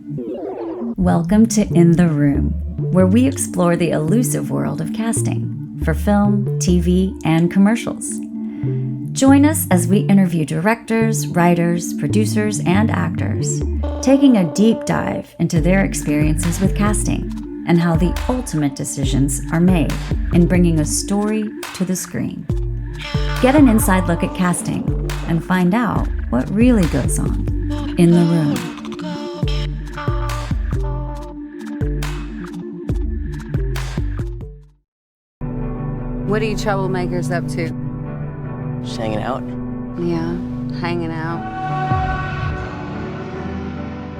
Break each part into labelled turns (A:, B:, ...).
A: Welcome to In the Room, where we explore the elusive world of casting for film, TV, and commercials. Join us as we interview directors, writers, producers, and actors, taking a deep dive into their experiences with casting and how the ultimate decisions are made in bringing a story to the screen. Get an inside look at casting and find out what really goes on in the room.
B: What are you troublemakers up to?
C: Just hanging out.
B: Yeah, hanging out.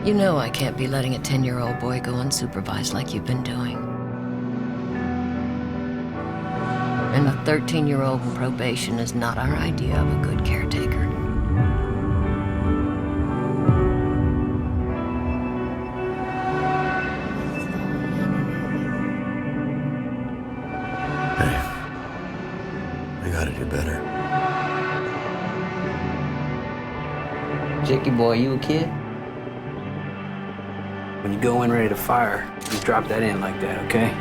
C: You know I can't be letting a 10-year-old boy go unsupervised like you've been doing. And a 13-year-old in probation is not our idea of a good caretaker.
D: I gotta do better.
E: Jackie boy, you a kid?
F: When you go in ready to fire, you drop that in like that, okay?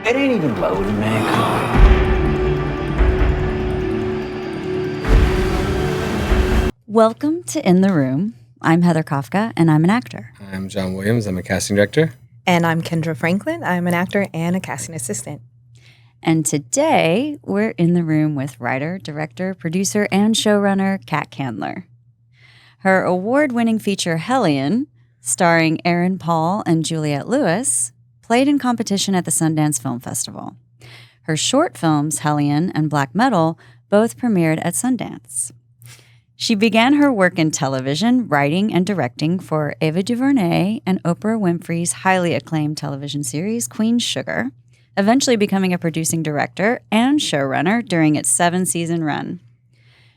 F: It ain't even loading, man. Come on.
A: Welcome to In the Room. I'm Heather Kafka, and I'm an actor.
G: I'm John Williams. I'm a casting director.
H: And I'm Kendra Franklin. I'm an actor and a casting assistant.
A: And today, we're in the room with writer, director, producer, and showrunner KAT CANDLER. Her award-winning feature, HELLION, starring Aaron Paul and Juliette Lewis, played in competition at the Sundance Film Festival. Her short films, HELLION and Black Metal, both premiered at Sundance. She began her work in television, writing and directing for Ava DuVernay and Oprah Winfrey's highly acclaimed television series, Queen Sugar, eventually becoming a producing director and showrunner during its 7-season run.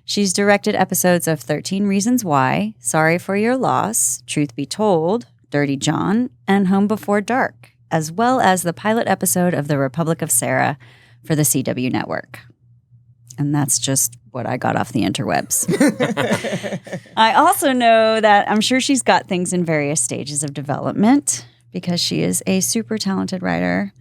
A: She's directed episodes of 13 Reasons Why, Sorry for Your Loss, Truth Be Told, Dirty John, and Home Before Dark, as well as the pilot episode of The Republic of Sarah for the CW network. And that's just what I got off the interwebs. I also know that I'm sure she's got things in various stages of development because she is a super talented writer,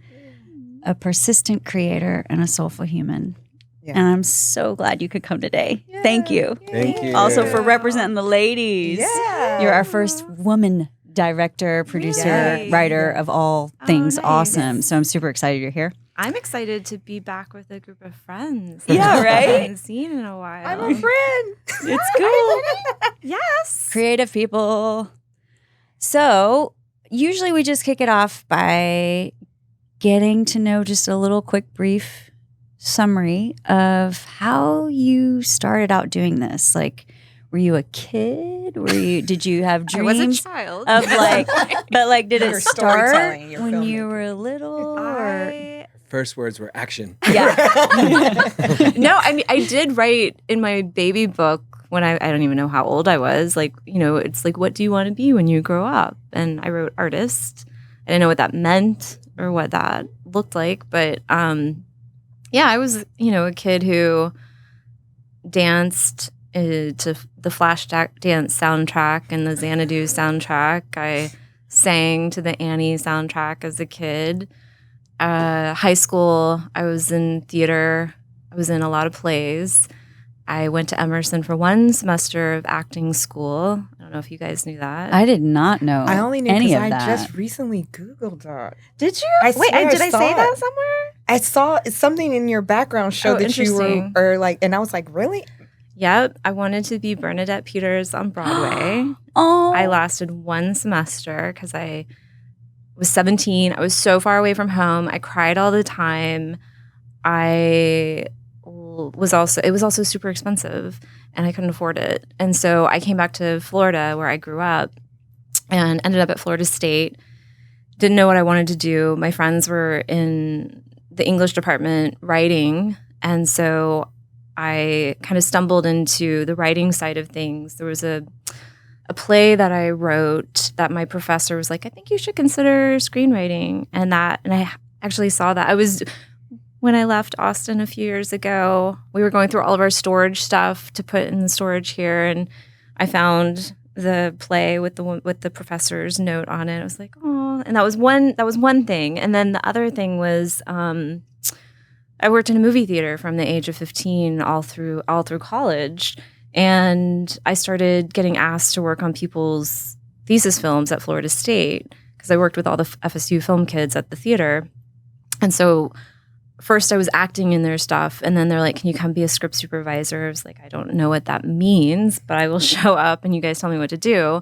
A: a persistent creator, and a soulful human. Yeah. And I'm so glad you could come today. Yeah. Thank you.
G: Thank you.
A: Also for representing the ladies.
H: Yeah.
A: You're our first woman director, producer, writer of all things. Nice. Awesome. So I'm super excited you're here.
I: I'm excited to be back with a group of friends.
A: Yeah, right?
I: I haven't seen in a while.
H: I'm a friend.
A: It's cool.
I: Yes.
A: Creative people. So usually we just kick it off by getting to know just a little quick brief summary of how you started out doing this. Like, were you a kid? Did you have dreams?
I: I was a child.
A: Of like, but like, did
H: Your
A: it start
H: storytelling, your
A: when
H: filmmaking.
A: you were little?
G: First words were action.
A: Yeah.
I: No, I mean, I did write in my baby book when I don't even know how old I was. Like, you know, it's like, what do you want to be when you grow up? And I wrote artist. I didn't know what that meant or what that looked like. But yeah, I was, you know, a kid who danced to the Flashdance soundtrack and the Xanadu soundtrack. I sang to the Annie soundtrack as a kid. High school, I was in theater. I was in a lot of plays. I went to Emerson for 1 semester of acting school. I don't know if you guys knew that.
A: I did not know.
H: I only knew
A: any
H: because
A: of
H: I
A: that.
H: Just recently Googled that.
I: Did you?
H: I
I: Wait,
H: swear
I: did I
H: I saw
I: say
H: it.
I: that somewhere?
H: I saw something in your background showed that you
I: interesting.
H: were like, and I was like, really?
I: Yep. I wanted to be Bernadette Peters on Broadway.
A: Oh,
I: I lasted 1 semester because I was 17. I was so far away from home. I cried all the time. It was also super expensive and I couldn't afford it. And so I came back to Florida where I grew up and ended up at Florida State. Didn't know what I wanted to do. My friends were in the English department writing. And so I kind of stumbled into the writing side of things. There was a play that I wrote that my professor was like, I think you should consider screenwriting. And I actually saw that. When I left Austin a few years ago, we were going through all of our storage stuff to put in the storage here. And I found the play with the professor's note on it. I was like, oh, and that was one thing. And then the other thing was I worked in a movie theater from the age of 15 all through college, and I started getting asked to work on people's thesis films at Florida State because I worked with all the FSU film kids at the theater. And so first I was acting in their stuff, and then they're like, can you come be a script supervisor? I was like, I don't know what that means, but I will show up and you guys tell me what to do.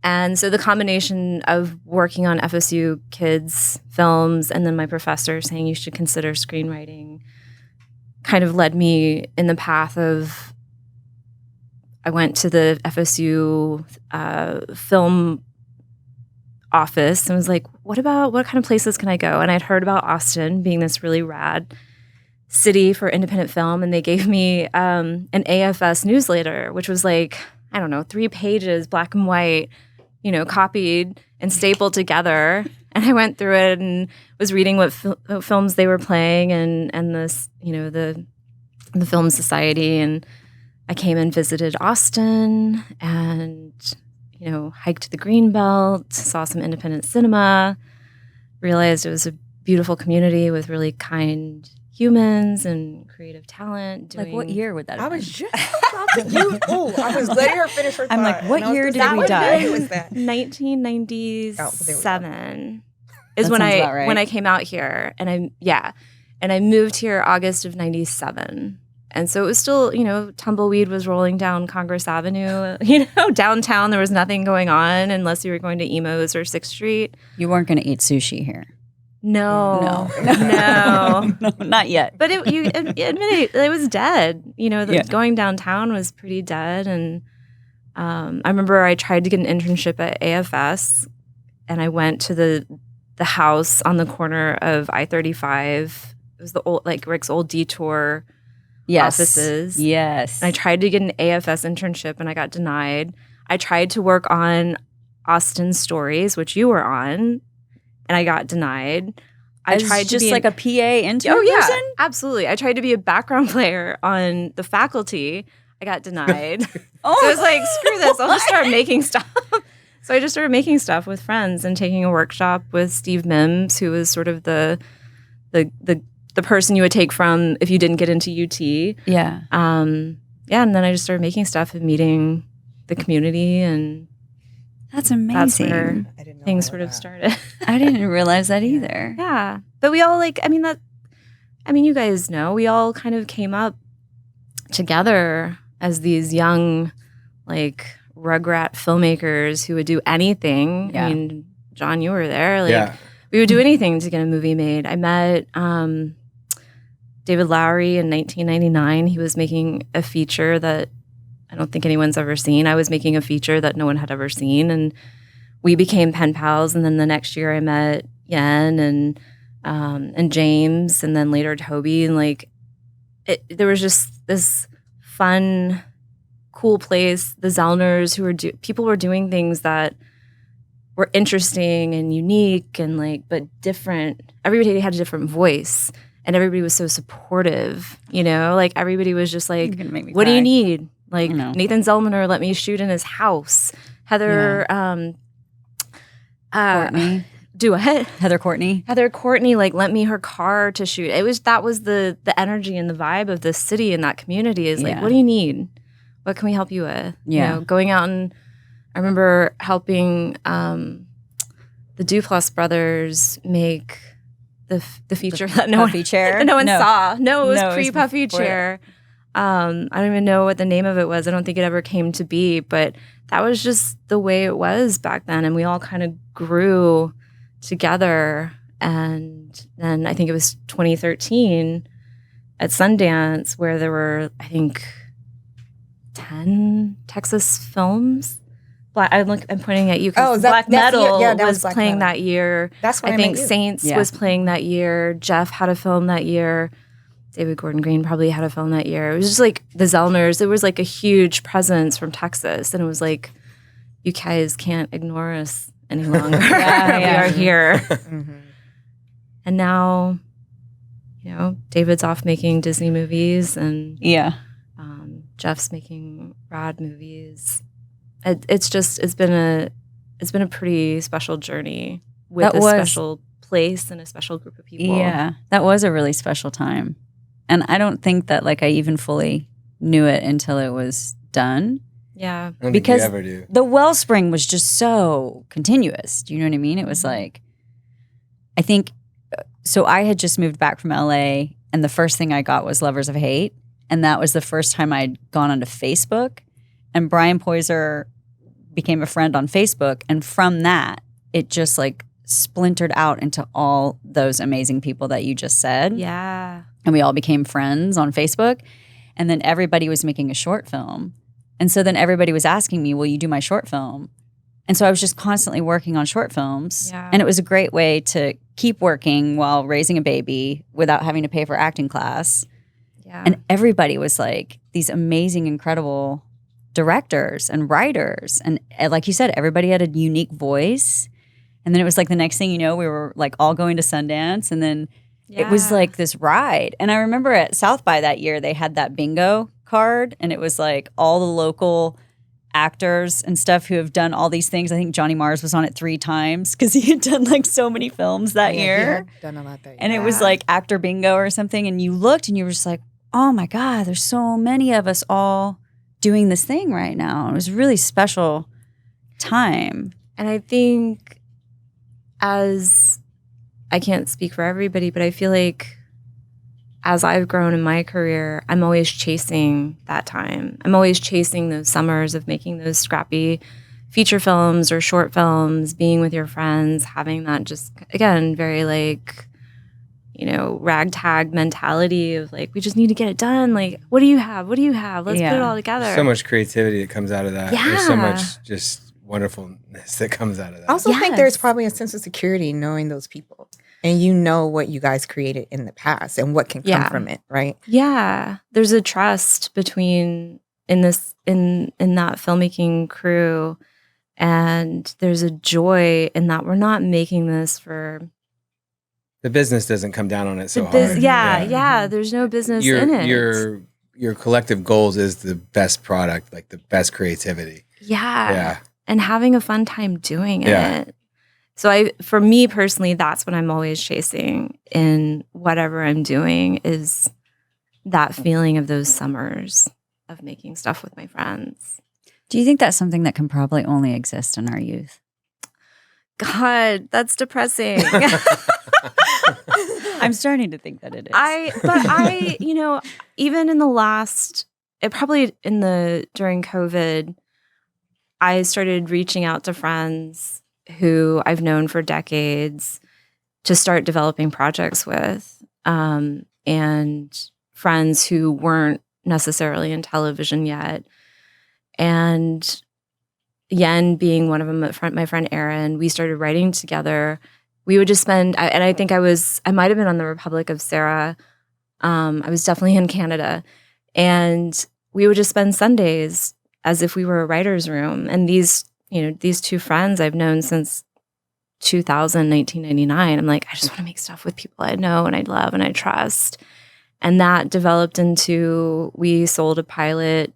I: And so the combination of working on FSU kids' films and then my professor saying you should consider screenwriting kind of led me in the path of, I went to the FSU film office and was like, what kind of places can I go? And I'd heard about Austin being this really rad city for independent film, and they gave me an AFS newsletter, which was like, I don't know, 3 pages, black and white, copied and stapled together. And I went through it and was reading what films they were playing and this, the Film Society. And I came and visited Austin and hiked the Greenbelt, saw some independent cinema, realized it was a beautiful community with really kind humans and creative talent.
A: Like, what year would that have
H: I
A: been?
H: was just about to I was letting her finish her thought.
A: I'm like, what year did we
H: What
A: die?
H: year was that?
I: 1997 is
A: That
I: when
A: sounds about right.
I: when I came out here, and I moved here August of 97. And so it was still, tumbleweed was rolling down Congress Avenue. Downtown there was nothing going on unless you were going to Emo's or 6th Street.
A: You weren't going to eat sushi here.
I: No,
A: No, not yet.
I: But you admitted it was dead. Going downtown was pretty dead. And I remember I tried to get an internship at AFS, and I went to the house on the corner of I-35. It was the old, Rick's old detour offices.
A: Yes.
I: And I tried to get an AFS internship, and I got denied. I tried to work on Austin Stories, which you were on, and I got denied. I tried to
A: just
I: be
A: like a PA intern.
I: Oh yeah,
A: person?
I: absolutely. I tried to be a background player on The Faculty. I got denied.
A: Oh.
I: So I was like, screw this. I'll just start making stuff. So I just started making stuff with friends and taking a workshop with Steve Mims, who was sort of the person you would take from if you didn't get into UT.
A: Yeah.
I: And then I just started making stuff and meeting the community, and
A: That's
I: that's
A: amazing.
I: where
H: I didn't know
I: things
H: all
I: sort of
H: that.
I: started.
A: I didn't realize that either.
I: Yeah. But we all you guys know, we all kind of came up together as these young, rugrat filmmakers who would do anything.
A: Yeah.
I: I mean, John, you were there.
G: Yeah.
I: We would do anything to get a movie made. I met David Lowery in 1999. He was making a feature that I don't think anyone's ever seen. I was making a feature that no one had ever seen, and we became pen pals. And then the next year I met Yen and James, and then later Toby. And there was just this fun, cool place. The Zellners, people were doing things that were interesting and unique and but different. Everybody had a different voice, and everybody was so supportive. Everybody was just like,
A: You're gonna make me
I: "What do
A: cry.
I: you need?"
A: know.
I: Nathan Zellner let me shoot in his house. Heather,
A: Courtney.
I: do it.
A: Heather Courtney.
I: Heather Courtney lent me her car to shoot. That was the energy and the vibe of this city and that community is
A: Yeah.
I: what do you need? What can we help you with?
A: Yeah.
I: Going out, and I remember helping the Duplass brothers make the feature that no
A: Puffy chair?
I: one
A: No.
I: saw. No, it was
A: No, it was
I: pre-puffy
A: before it.
I: chair. I don't even know what the name of it was. I don't think it ever came to be, but that was just the way it was back then. And we all kind of grew together. And then I think it was 2013 at Sundance where there were, I think, 10 Texas films. I'm pointing at you because Black Metal
H: that was
I: was
H: Black
I: playing
H: Metal.
I: that year.
H: That's when
I: I
H: I
I: think
H: met you.
I: Saints
A: Yeah.
I: was playing that year. Jeff had a film that year. David Gordon Green probably had a film that year. It was just the Zellners. There was a huge presence from Texas, and it was you guys can't ignore us any longer.
A: Yeah,
I: We
A: yeah.
I: are here.
H: Mhm.
I: And now, David's off making Disney movies, and
A: Yeah.
I: Jeff's making rad movies. It's been a pretty special journey with
A: That
I: a
A: was-
I: special place and a special group of people.
A: Yeah, that was a really special time. And I don't think that like I even fully knew it until it was done.
I: Yeah.
G: I don't think
A: Because
G: you ever do.
A: the wellspring was just so continuous. Do you know what I mean? It was like, I think, so I had just moved back from LA and the first thing I got was Lovers of Hate. And that was the first time I'd gone onto Facebook. And Brian Poiser became a friend on Facebook. And from that, it just like splintered out into all those amazing people that you just said.
I: Yeah.
A: And we all became friends on Facebook. And then everybody was making a short film. And so then everybody was asking me, will you do my short film? And so I was just constantly working on short films.
I: Yeah.
A: And it was a great way to keep working while raising a baby without having to pay for acting class.
I: Yeah.
A: And everybody was like these amazing, incredible directors and writers. And like you said, everybody had a unique voice. And then it was like the next thing you know, we were like all going to Sundance. And then it was
I: Yeah.
A: like this ride. And I remember at South by that year, they had that bingo card. And it was like all the local actors and stuff who have done all these things. I think Johnny Mars was on it 3 times because he had done like so many films that
H: Yeah, he
A: year.
H: had done a lot that year.
A: And it was like actor bingo or something. And you looked and you were just like, oh my God, there's so many of us all doing this thing right now. It was a really special time.
I: And I think, as I can't speak for everybody, but I feel like as I've grown in my career, I'm always chasing that time. I'm always chasing those summers of making those scrappy feature films or short films, being with your friends, having that just, again, very like, you know, ragtag mentality of like, we just need to get it done. Like, what do you have? What do you have? Let's put it
A: Yeah.
I: all together.
G: So much creativity that comes out of that. There's so
I: Yeah.
G: much just wonderfulness that comes out of that.
H: I also think there's
I: Yes.
H: probably a sense of security knowing those people. And you know what you guys created in the past and what can come
I: Yeah.
H: from it, right?
I: Yeah, there's a trust between in that filmmaking crew, and there's a joy in that we're not making this for
G: The business doesn't come down on it so
I: the biz.
G: hard.
I: Yeah. There's no business in it.
G: Your collective goals is the best product, like the best creativity.
I: Yeah, and having a fun time doing
G: Yeah.
I: it. So for me personally, that's what I'm always chasing in whatever I'm doing, is that feeling of those summers of making stuff with my friends.
A: Do you think that's something that can probably only exist in our youth?
I: God, that's depressing.
A: I'm starting to think that it is.
I: You know, even in the last, during COVID, I started reaching out to friends who I've known for decades to start developing projects with, and friends who weren't necessarily in television yet. And Yen being one of them, my friend Erin, we started writing together. We would just spend, and I think I might have been on the Republic of Sarah. I was definitely in Canada. And we would just spend Sundays as if we were a writer's room. And these 2 friends I've known since 2000, 1999. I'm like, I just want to make stuff with people I know and I love and I trust. And that developed into, we sold a pilot.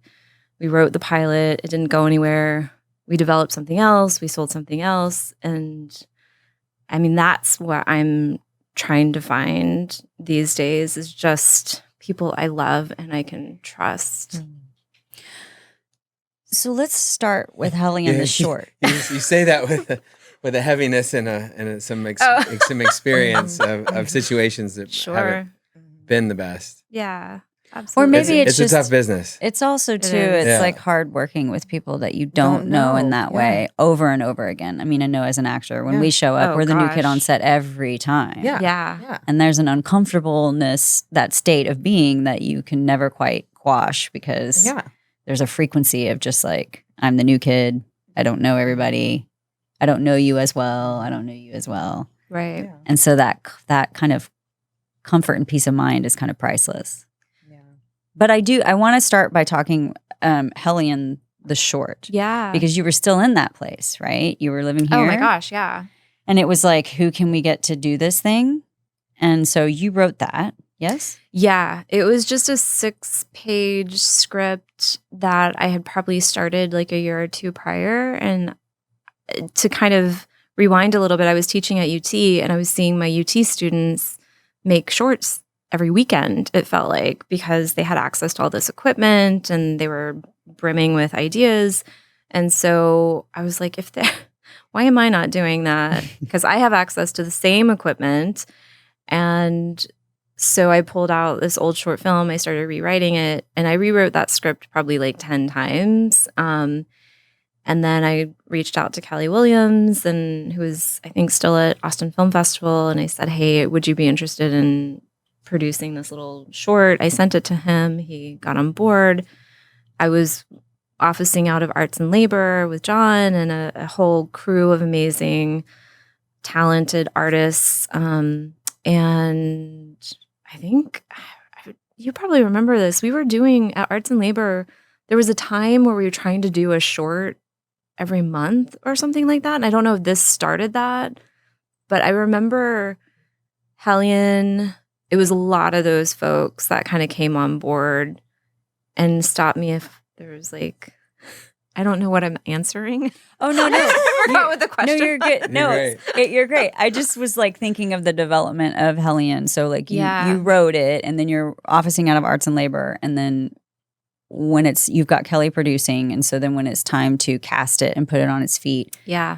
I: We wrote the pilot. It didn't go anywhere. We developed something else. We sold something else. And I mean, that's what I'm trying to find these days, is just people I love and I can trust.
A: So let's start with Hellion the short.
G: You say that with a heaviness and some experience of situations that haven't been the best.
I: Yeah, absolutely.
A: Or maybe
G: it's
A: just
G: a tough business.
A: It's also too,
I: is.
A: it's
G: Yeah.
A: like hard working with people that you don't know in that way over and over again. I mean, I know as an actor, when we show up,
I: Oh,
A: we're the new kid on
I: gosh.
A: set every time.
H: Yeah.
I: Yeah.
A: And there's an uncomfortableness, that state of being that you can never quite quash because there's a frequency of just like, I'm the new kid. I don't know everybody. I don't know you as well. I don't know you as well.
I: Right.
H: Yeah.
A: And so that kind of comfort and peace of mind is kind of priceless.
H: Yeah.
A: But I want to start by talking Hellion the short.
I: Yeah.
A: Because you were still in that place, right? You were living here.
I: Oh my gosh, yeah.
A: And it was like, who can we get to do this thing? And so you wrote that. Yes?
I: Yeah, it was just a 6-page script that I had probably started like a year or two prior. And to kind of rewind a little bit, I was teaching at UT and I was seeing my UT students make shorts every weekend, it felt like, because they had access to all this equipment and they were brimming with ideas. And so I was like, why am I not doing that? Because I have access to the same equipment. And so I pulled out this old short film. I started rewriting it, and I rewrote that script probably like 10 times. And then I reached out to Kelly Williams, and who was, I think, still at Austin Film Festival. And I said, hey, would you be interested in producing this little short? I sent it to him. He got on board. I was officing out of Arts and Labor with John and a whole crew of amazing, talented artists. And I think you probably remember this. We were doing at Arts and Labor, there was a time where we were trying to do a short every month or something like that. And I don't know if this started that, but I remember Hellion. It was a lot of those folks that kind of came on board and stopped me if there was like, I don't know what I'm answering.
A: Oh, no.
I: I forgot what the question
A: No, you're good. No, you're great. I just was like thinking of the development of Hellion. So like you wrote it and then you're officing out of Arts and Labor. And then when you've got Kelly producing. And so then when it's time to cast it and put it on its feet.
I: Yeah.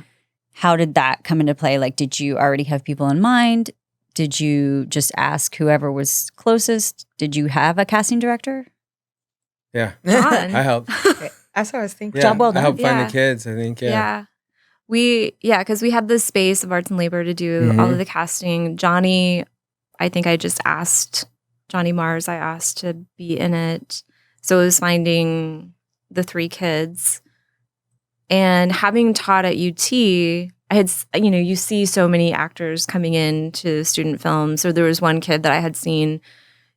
A: How did that come into play? Like, did you already have people in mind? Did you just ask whoever was closest? Did you have a casting director?
G: Yeah.
I: John.
G: I helped.
H: That's what I was thinking.
A: Job well
G: I
A: done.
G: helped find the kids, I think.
I: Yeah. Because we had the space of Arts and Labor to do all of the casting. Johnny, I think I just asked Johnny Mars, I asked to be in it. So it was finding the 3 kids. And having taught at UT, I had, you see so many actors coming into student films. So there was one kid that I had seen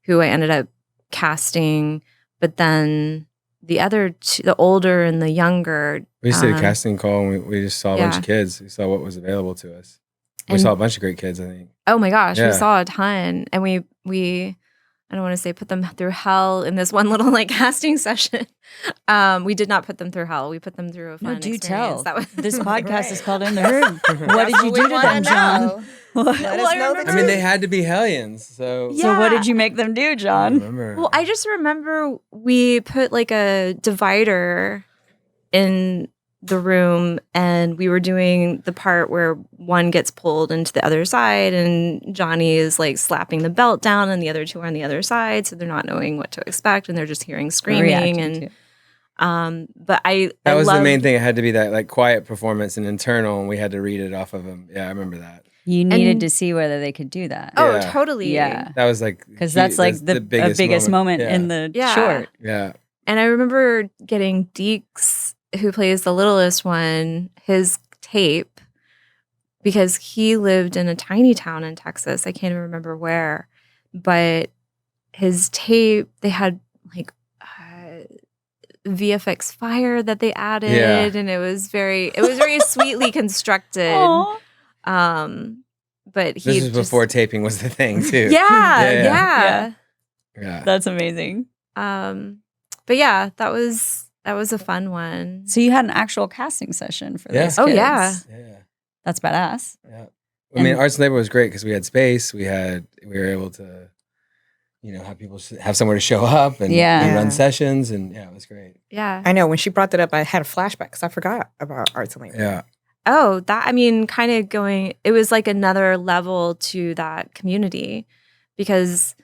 I: who I ended up casting, but then the other two, the older and the younger. We
G: just did a casting call and we just saw a bunch of kids. We saw what was available to us. We saw a bunch of great kids, I think.
I: Oh my gosh, we saw a ton. And we I don't want to say put them through hell in this one little like casting session. We did not put them through hell. We put them through a fun experience.
A: Tell. This podcast is called In the Room. What did you do to them, John?
H: Let us know the truth.
G: I mean, they had to be Hellions. So
A: what did you make them do, John?
G: I remember.
I: Well, I just remember we put like a divider in the room and we were doing the part where one gets pulled into the other side and Johnny is like slapping the belt down and the other two are on the other side, so they're not knowing what to expect and they're just hearing screaming but that
G: was the main thing. It had to be that like quiet performance and internal, and we had to read it off of them. Yeah, I remember that.
A: You needed to see whether they could do that.
I: Oh, totally.
A: Yeah.
G: That was like
A: because that's like the biggest moment in the short.
G: Yeah.
I: And I remember getting Deeks, who plays the littlest one, his tape, because he lived in a tiny town in Texas. I can't even remember where, but his tape, they had like VFX fire that they added, and it was very sweetly constructed. But
G: this was before taping was the thing too.
I: Yeah.
A: That's amazing.
I: But yeah, that was a fun one.
A: So you had an actual casting session for those kids.
I: Oh yeah.
A: That's badass.
G: Yeah. I mean, Arts and Labor was great because we had space. We were able to, have people have somewhere to show up and run sessions, and it was great.
I: Yeah.
H: I know when she brought that up, I had a flashback because I forgot about Arts and Labor.
G: Yeah.
I: Oh, kind of going, it was like another level to that community because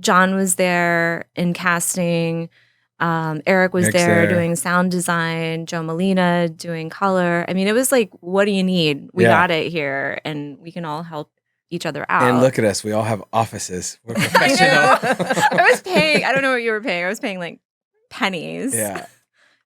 I: John was there in casting. Eric was there doing sound design, Joe Molina doing color. I mean, it was like, what do you need? We got it here, and we can all help each other out.
G: And look at us. We all have offices. We're professional.
I: I was paying, I don't know what you were paying. I was paying like pennies.
G: Yeah.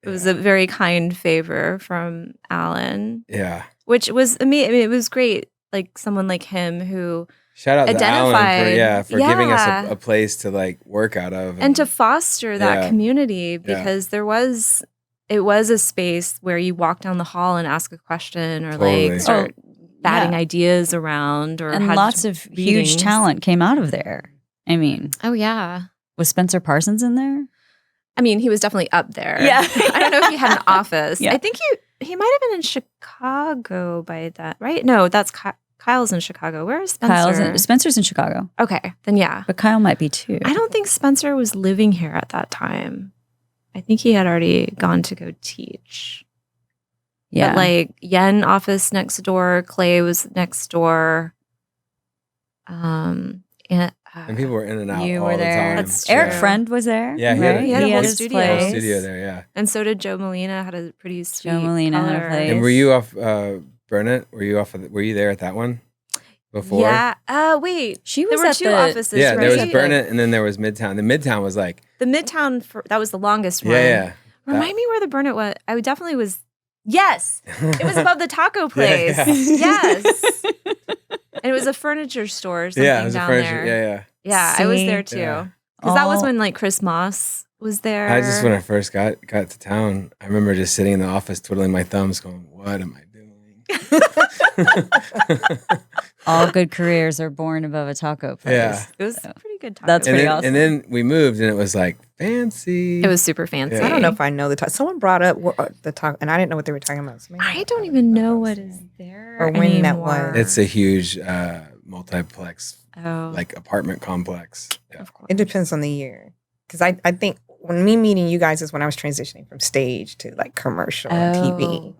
I: It was a very kind favor from Alan.
G: Yeah.
I: Which was amazing. I mean, it was great. Like someone like him who
G: shout out to Alan for giving us a place to like work out of
I: and to foster that community, because it was a space where you walk down the hall and ask a question or like start batting ideas around, or
A: and lots of huge talent came out of there. I mean,
I: Oh, yeah.
A: was Spencer Parsons in there?
I: I mean, he was definitely up there.
A: Yeah.
I: I don't know if he had an office.
A: Yeah.
I: I think he might have been in Chicago by that, right? No, that's Kyle's in Chicago. Where is Spencer?
A: Spencer's in Chicago.
I: Okay, then yeah.
A: But Kyle might be too.
I: I don't think Spencer was living here at that time. I think he had already gone to go teach.
A: Yeah.
I: But like Yen office next door, Clay was next door.
G: And people were in and out
A: You
G: all
A: were
G: the
A: there.
G: time.
I: That's
A: Eric
I: true.
A: Friend was there.
G: Yeah,
A: right?
I: He had a whole
A: his
I: studio.
A: place.
G: Whole studio there, yeah.
I: And so did Joe Molina, had a pretty sweet
A: Joe Molina had a
I: color.
A: place.
G: And were you off Burnett? Were you there at that one before?
I: Yeah. Wait.
A: She
I: There
A: was
I: were
A: at
I: two
A: the
I: offices,
G: Yeah,
I: right?
G: there was Burnett and then there was Midtown. The Midtown was like,
I: The Midtown, that was the longest one.
G: yeah.
I: Remind me where the Burnett was. I definitely was. Yes. It was above the taco place.
G: Yeah.
I: Yes. And it was a furniture store or something
G: Yeah, it was a
I: down
G: furniture.
I: there.
G: Yeah.
I: Yeah, I was
A: See?
I: there too.
G: Yeah.
I: Because that was
A: All-
I: when like Chris Moss was there.
G: I just, when I first got to town, I remember just sitting in the office twiddling my thumbs going, what am I doing?
A: All good careers are born above a taco place.
G: Yeah.
I: It was a pretty good taco.
A: That's
G: and
A: pretty
G: then,
A: awesome.
G: And then we moved and it was like fancy.
I: It was super fancy.
G: Yeah.
H: I don't know if I know the talk. Someone brought up the talk, and I didn't know what they were talking about. So maybe
I: I
H: I'll
I: don't
H: talk
I: even
H: about
I: know
H: those
I: what
H: things.
I: is there
H: Or when that
I: anymore.
H: was.
G: It's a huge multiplex,
I: Oh,
G: like apartment complex. Yeah.
I: of course.
H: It depends on the year. Because I think when me meeting you guys is when I was transitioning from stage to like commercial and TV.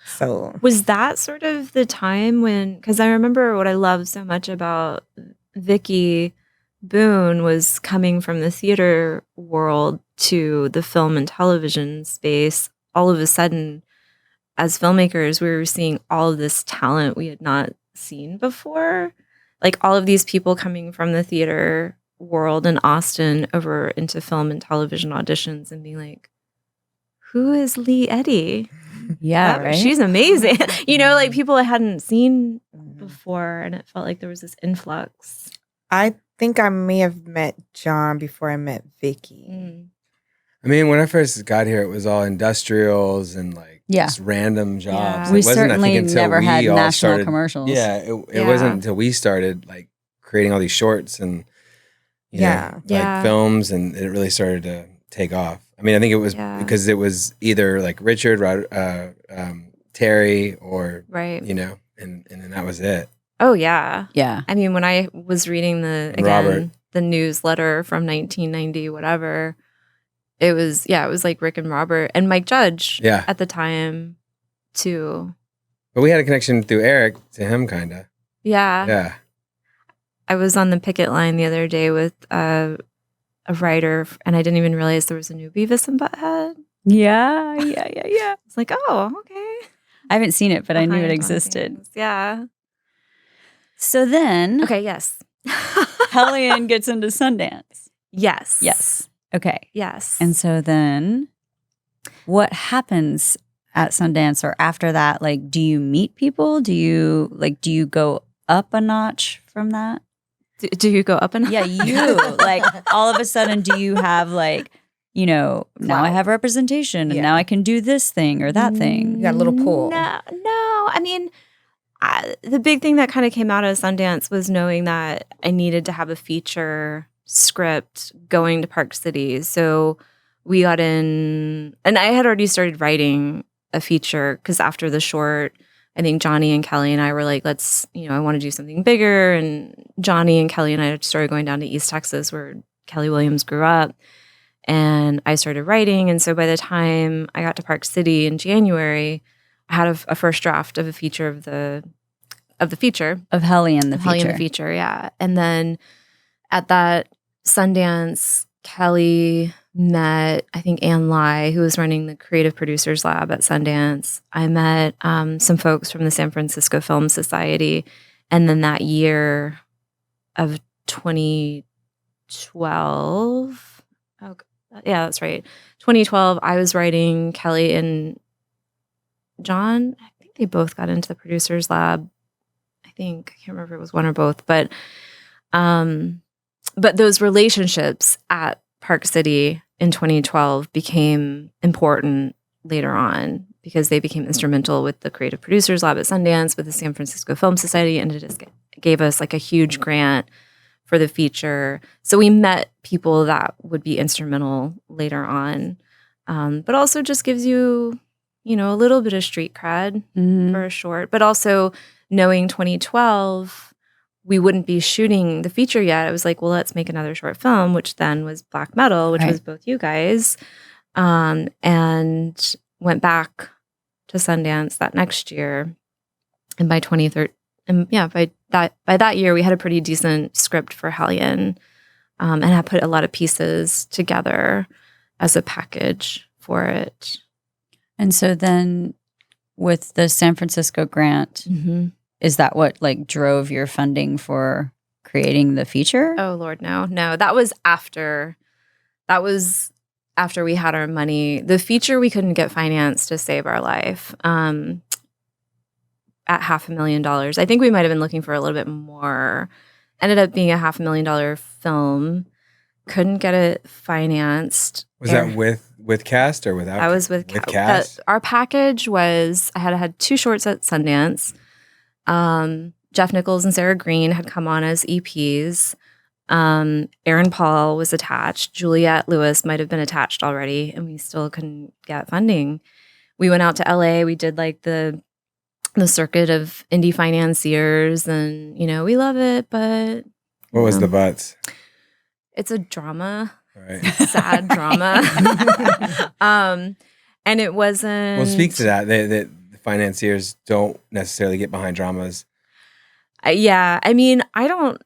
H: So
I: Was that sort of the time when, because I remember what I loved so much about Vicky Boone was coming from the theater world to the film and television space. All of a sudden, as filmmakers, we were seeing all of this talent we had not seen before. Like all of these people coming from the theater world in Austin over into film and television auditions and being like, who is Lee Eddy?
A: Yeah, right?
I: She's amazing. Like people I hadn't seen before, and it felt like there was this influx.
H: I think I may have met John before I met Vicky.
G: I mean, when I first got here, it was all industrials and like just random jobs.
I: Yeah.
G: It
A: We
G: wasn't, I think,
A: certainly
G: until
A: never
G: we
A: had
G: all
A: national
G: started-
A: commercials.
G: Yeah, it
I: Yeah.
G: wasn't until we started like creating all these shorts and you know,
I: Yeah.
G: like films, and it really started to take off. I mean, I think it was because it was either like Richard, Terry, or
I: Right.
G: and then that was it.
I: Oh yeah.
A: Yeah.
I: I mean, when I was reading the
G: Robert.
I: the newsletter from 1990, whatever, it was like Rick and Robert and Mike Judge
G: Yeah.
I: at the time too.
G: But we had a connection through Eric to him, kind of.
I: Yeah.
G: Yeah.
I: I was on the picket line the other day with a writer, and I didn't even realize there was a new Beavis and Butthead.
A: Yeah.
I: It's like, oh, okay.
A: I haven't seen it, but I knew
I: Behind
A: it
I: on
A: existed.
I: things. Yeah.
A: So then
I: Okay. Yes.
A: Hellion gets into Sundance.
I: Yes.
A: Yes. Okay.
I: Yes.
A: And so then what happens at Sundance or after that? Like, do you meet people? Do you go up a notch from that?
I: do you go up and
A: Yeah, you like all of a sudden, do you have like, now I have representation and now I can do this thing or that thing?
H: You got a little pull.
I: No. I mean, the big thing that kind of came out of Sundance was knowing that I needed to have a feature script going to Park City. So we got in, and I had already started writing a feature because after the short, I think Johnny and Kelly and I were like, let's, I want to do something bigger. And Johnny and Kelly and I started going down to East Texas where Kelly Williams grew up. And I started writing. And so by the time I got to Park City in January, I had a first draft of a feature of the feature.
A: Of Hellion, the
I: Hellion
A: feature.
I: the feature, yeah. And then at that Sundance, Kelly met, I think, Ann Lai, who was running the Creative Producers Lab at Sundance. I met some folks from the San Francisco Film Society. And then that year of 2012, yeah, that's right. 2012, I was writing, Kelly and John, I think they both got into the Producers Lab. I can't remember if it was one or both, but those relationships at Park City in 2012 became important later on because they became instrumental with the Creative Producers Lab at Sundance, with the San Francisco Film Society, and it just gave us like a huge grant for the feature. So we met people that would be instrumental later on, but also just gives you, you know, a little bit of street cred for a short. But also knowing 2012, we wouldn't be shooting the feature yet. I was like, well, let's make another short film, which then was Black Metal, which was both you guys, and went back to Sundance that next year. And by 2013, and yeah, by that year, we had a pretty decent script for Hellion, and had put a lot of pieces together as a package for it.
A: And so then with the San Francisco grant, is that what like drove your funding for creating the feature?
I: Oh Lord, no. That was after we had our money. The feature we couldn't get financed to save our life. At $500,000. I think we might have been looking for a little bit more. Ended up being a $500,000 film. Couldn't get it financed.
G: Was that with cast or without?
I: I was with cast. Our package was, I had 2 shorts at Sundance. Jeff Nichols and Sarah Green had come on as EPs. Aaron Paul was attached. Juliette Lewis might have been attached already, and we still couldn't get funding. We went out to LA. We did like the circuit of indie financiers, and you know, we love it, but
G: what was the but?
I: It's a drama,
G: right?
I: Sad drama. And it wasn't.
G: Well, speak to that. The financiers don't necessarily get behind dramas.
I: Yeah, I mean, I don't.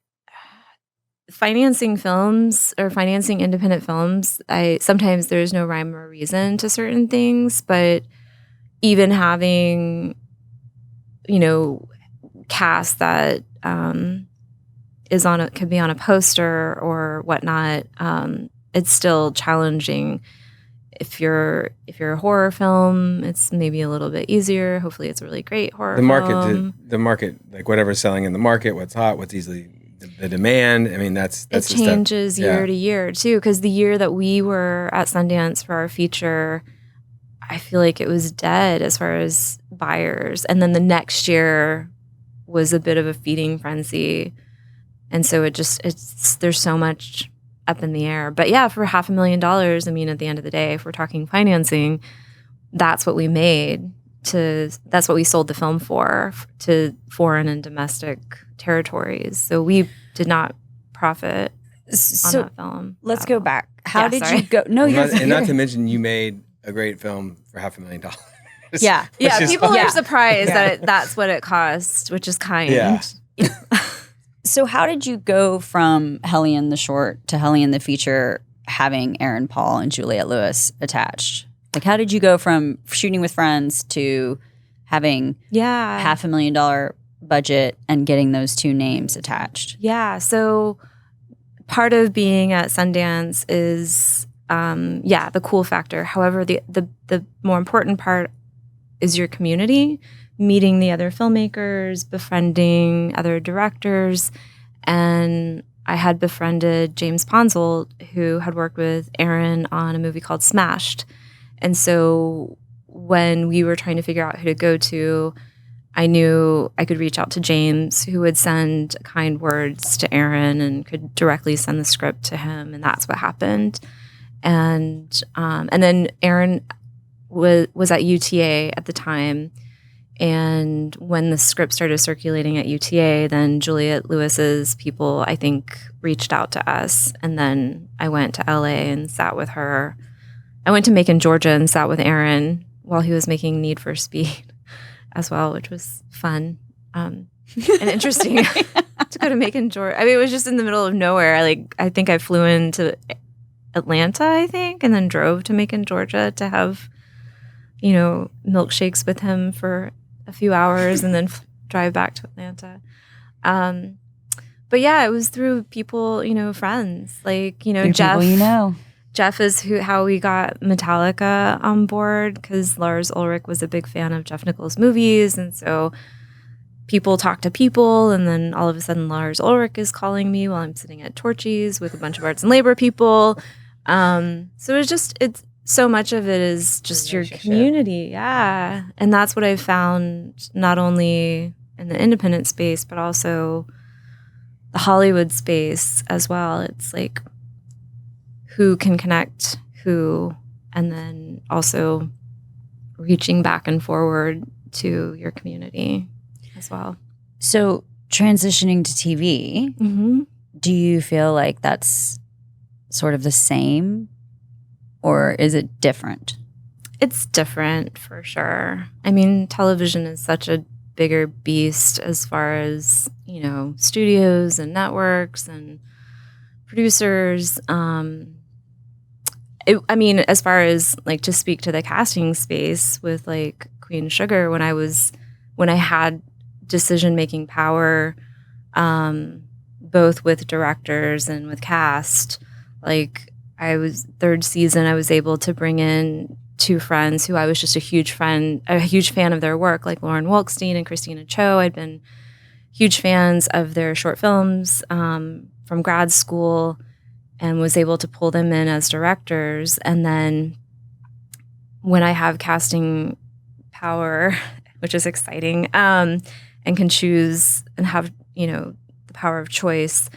I: Financing films or financing independent films, sometimes there's no rhyme or reason to certain things, but even having, you know, cast that could be on a poster or whatnot, it's still challenging. If you're a horror film, it's maybe a little bit easier. Hopefully, it's a really great horror film.
G: The market, like whatever's selling in the market, what's hot, what's easily the demand. I mean, that's
I: it changes year to year too. Because the year that we were at Sundance for our feature, I feel like it was dead as far as buyers. And then the next year was a bit of a feeding frenzy. And so there's so much up in the air. But yeah, for $500,000, I mean, at the end of the day, if we're talking financing, that's what we made. That's what we sold the film for, to foreign and domestic territories. So we did not profit on that film.
A: Let's go back. How did you go? No,
G: and not to mention you made a great film for $500,000.
A: Yeah.
I: People are surprised that that's what it cost, which is kind.
G: Yeah.
A: So how did you go from Hellion the short to Hellion the feature having Aaron Paul and Juliette Lewis attached? Like, how did you go from shooting with friends to having $500,000 budget and getting those 2 names attached?
I: Yeah. So part of being at Sundance is, the cool factor. However, the more important part is your community, meeting the other filmmakers, befriending other directors. And I had befriended James Ponsoldt, who had worked with Aaron on a movie called Smashed. And so when we were trying to figure out who to go to, I knew I could reach out to James, who would send kind words to Aaron and could directly send the script to him. And that's what happened. And then Aaron was at UTA at the time. And when the script started circulating at UTA, then Juliette Lewis's people, I think, reached out to us. And then I went to LA and sat with her. I went to Macon, Georgia and sat with Aaron while he was making Need for Speed as well, which was fun and interesting to go to Macon, Georgia. I mean, it was just in the middle of nowhere. I think I flew into Atlanta, and then drove to Macon, Georgia to have, milkshakes with him for a few hours and then drive back to Atlanta. But yeah, it was through people, friends, Jeff.
A: People
I: Jeff is how we got Metallica on board, because Lars Ulrich was a big fan of Jeff Nichols' movies. And so people talk to people, and then all of a sudden Lars Ulrich is calling me while I'm sitting at Torchy's with a bunch of arts and labor people. So it's so much of it is just your community. Yeah. And that's what I've found, not only in the independent space, but also the Hollywood space as well. It's like who can connect who, and then also reaching back and forward to your community as well.
A: So transitioning to TV, do you feel like that's sort of the same, or is it different?
I: It's different for sure. I mean, television is such a bigger beast as far as, you know, studios and networks and producers. I mean, as far as like to speak to the casting space with like Queen Sugar, when I had decision-making power, both with directors and with cast, like third season, I was able to bring in 2 friends who I was just a huge fan of their work, like Lauren Wolkstein and Christina Cho. I'd been huge fans of their short films from grad school and was able to pull them in as directors. And then when I have casting power, which is exciting, and can choose and have, you know, the power of choice,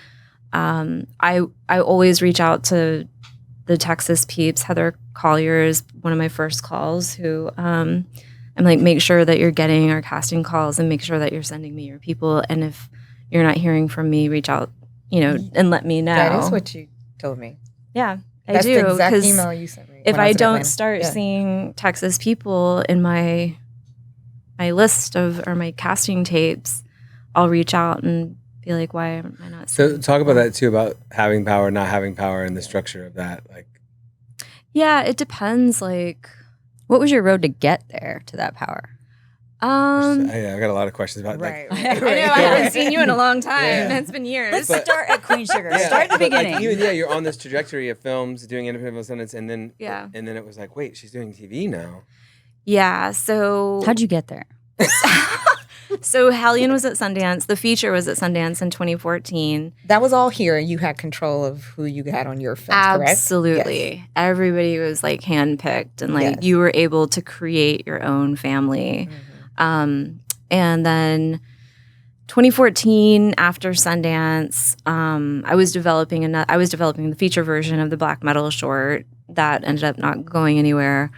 I: I always reach out to the Texas peeps. Heather Collier is one of my first calls, who I'm like, make sure that you're getting our casting calls and make sure that you're sending me your people. And if you're not hearing from me, reach out, you know, and let me know.
H: That is what you told me.
I: Yeah,
H: That's
I: I do.
H: the exact email you sent me.
I: If
H: when
I: I
H: was in
I: don't
H: Atlanta.
I: start seeing Texas people in my list of, or my casting tapes, I'll reach out and be like, why am I not
G: So
I: seeing
G: talk about
I: people?
G: that too, about having power, not having power, and the structure of that. Like,
I: Yeah, it depends. Like,
A: What was your road to get there, to that power?
G: I got a lot of questions about
H: Right.
G: like,
I: I know I haven't seen you in a long time.
G: Yeah.
I: It's been years.
A: Let's start at Queen Sugar.
G: Yeah,
A: Start at the
G: but, like,
A: beginning.
G: you're on this trajectory of films, doing independent sentence, and then
I: Yeah.
G: it was like, wait, she's doing TV now.
I: Yeah. So
A: How'd you get there?
I: So Hellion was at Sundance. The feature was at Sundance in 2014.
H: That was all here, and you had control of who you had on your films, correct?
I: Absolutely.
H: Yes.
I: Everybody was like handpicked, and like
H: Yes.
I: you were able to create your own family. And then 2014, after Sundance, I was developing the feature version of the black metal short that ended up not going anywhere.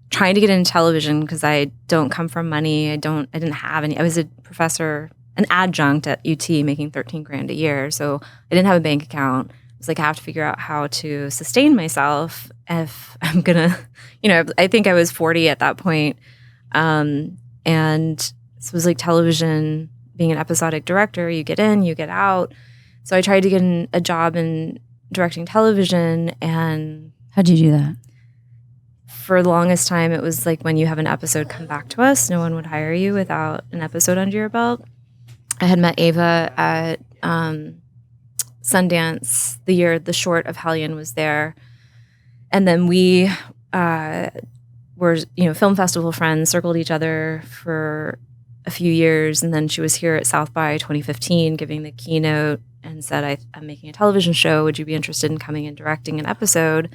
I: Trying to get into television because I don't come from money. I didn't have any. I was a professor, an adjunct at UT, making $13,000 a year. So I didn't have a bank account. I was like, I have to figure out how to sustain myself if I'm gonna, you know. I think I was 40 at that point, and this was like television. Being an episodic director, you get in, you get out. So I tried to get a job in directing television, and
A: How'd you do that?
I: for the longest time, it was like when you have an episode come back to us, no one would hire you without an episode under your belt. I had met Ava at Sundance the year the short of Hellion was there. And then we were, you know, film festival friends, circled each other for a few years. And then she was here at South by 2015 giving the keynote and said, I'm making a television show. Would you be interested in coming and directing an episode?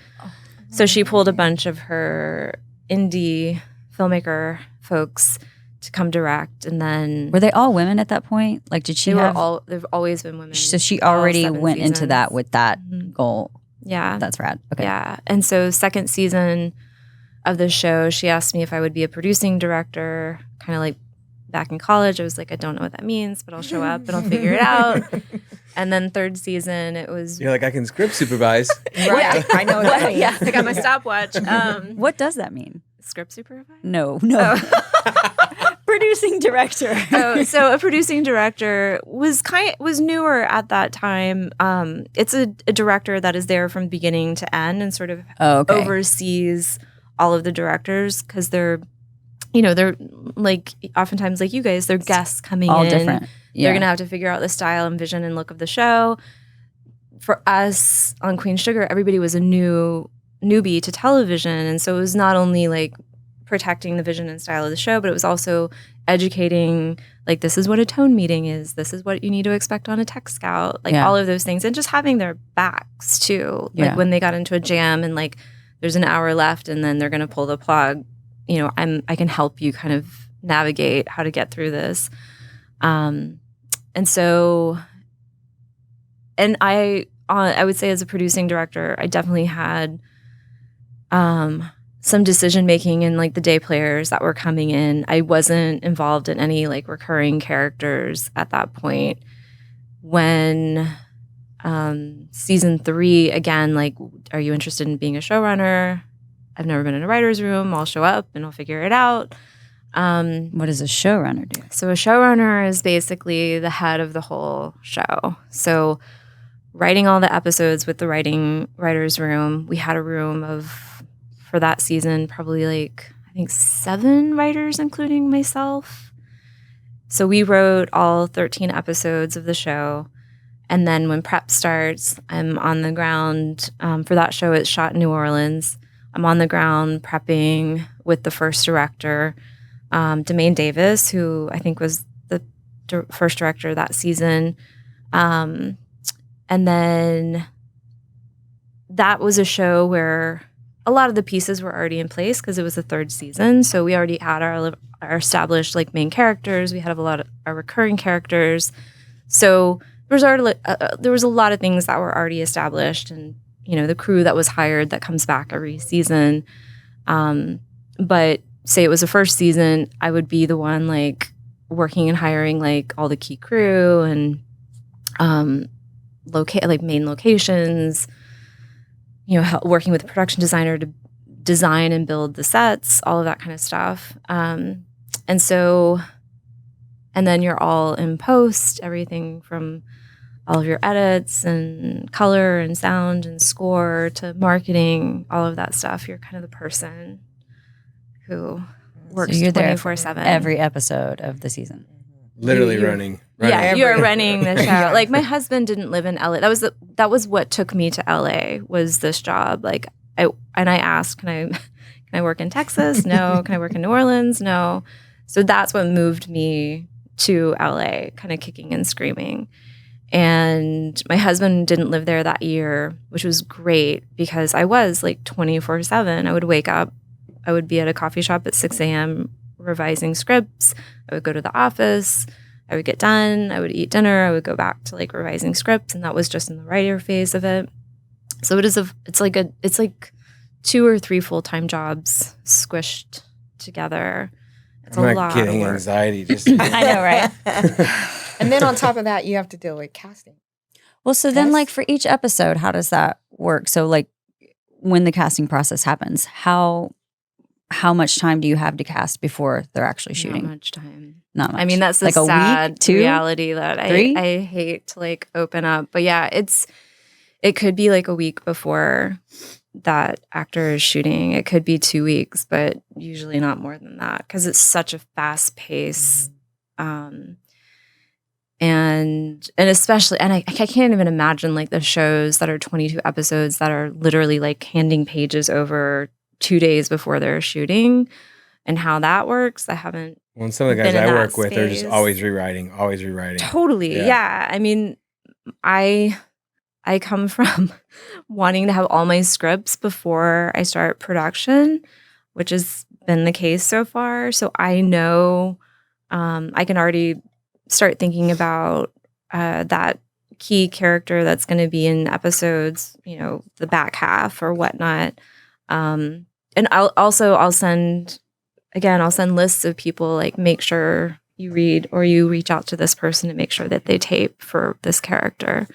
I: So she pulled a bunch of her indie filmmaker folks to come direct, and then
A: Were they all women at that point? Like, did she have?
I: There've always been women.
A: So she
I: all
A: already
I: 7
A: went into
I: seasons.
A: that with that
I: Mhm.
A: goal.
I: Yeah,
A: That's rad. Okay.
I: yeah. And so second season of the show, she asked me if I would be a producing director, kind of like back in college. I was like, I don't know what that means, but I'll show up and I'll figure it out. And then third season, it was
G: You're like, I can script supervise.
H: Right. I know that.
I: yeah. I got my stopwatch.
A: What does that mean?
I: Script supervisor.
A: No. Producing director.
I: So a producing director was newer at that time. It's a director that is there from beginning to end and sort of oversees all of the directors because they're like oftentimes like you guys, they're guests coming
A: All
I: in.
A: different. Yeah.
I: They're gonna have to figure out the style and vision and look of the show. For us on Queen Sugar, everybody was a newbie to television, and so it was not only like protecting the vision and style of the show, but it was also educating, like, this is what a tone meeting is, this is what you need to expect on a tech scout, like all of those things, and just having their backs too. Like when they got into a jam and like there's an hour left and then they're gonna pull the plug, you know, I can help you kind of navigate how to get through this. And so and I would say as a producing director, I definitely had some decision making in like the day players that were coming in. I wasn't involved in any like recurring characters at that point. When season 3, again, like, are you interested in being a showrunner? I've never been in a writer's room. I'll show up and I'll figure it out.
A: What does a showrunner do?
I: So a showrunner is basically the head of the whole show. So writing all the episodes with the writer's room, we had a room of, for that season, probably like, I think 7 writers, including myself. So we wrote all 13 episodes of the show. And then when prep starts, I'm on the ground. For that show, it's shot in New Orleans. I'm on the ground prepping with the first director, Demaine Davis, who I think was the first director that season. And then that was a show where a lot of the pieces were already in place because it was the 3rd season. So we already had our established like main characters. We had a lot of our recurring characters. So there was a lot of things that were already established, and the crew that was hired that comes back every season. But say it was the first season, I would be the one like working and hiring like all the key crew and like main locations. Working with a production designer to design and build the sets, all of that kind of stuff. And then you're all in post, everything from all of your edits and color and sound and score to marketing, all of that stuff. You're kind of the person who works 24/7.
A: Every episode of the season.
G: Literally running.
I: Yeah, you're running the show. Like my husband didn't live in LA. That was what took me to LA, was this job. Like I asked, can I work in Texas? No. Can I work in New Orleans? No. So that's what moved me to LA, kind of kicking and screaming. And my husband didn't live there that year, which was great because I was like 24/7. I would wake up, I would be at a coffee shop at 6 a.m. revising scripts. I would go to the office, I would get done, I would eat dinner, I would go back to like revising scripts, and that was just in the writer phase of it. So it's like 2 or 3 full-time jobs squished together. It's a lot of work.
G: Anxiety. Just
A: I know, right?
H: And then on top of that, you have to deal with casting.
A: Well, so then like for each episode, how does that work? So like when the casting process happens, how much time do you have to cast before they're actually shooting?
I: Not much time.
A: Not much.
I: I mean, that's the
A: like a
I: sad
A: week, 2,
I: reality that
A: 3?
I: I hate to like open up. But yeah, it could be like a week before that actor is shooting. It could be 2 weeks, but usually not more than that because it's such a fast pace. And especially, and I can't even imagine like the shows that are 22 episodes that are literally like handing pages over 2 days before they're shooting and how that works. I haven't.
G: Well, some of the guys I work with are just always rewriting.
I: Totally. Yeah. I mean, I come from wanting to have all my scripts before I start production, which has been the case so far. So I know I can already start thinking about that key character that's going to be in episodes, the back half or whatnot. And I'll send lists of people, like make sure you read or you reach out to this person to make sure that they tape for this character.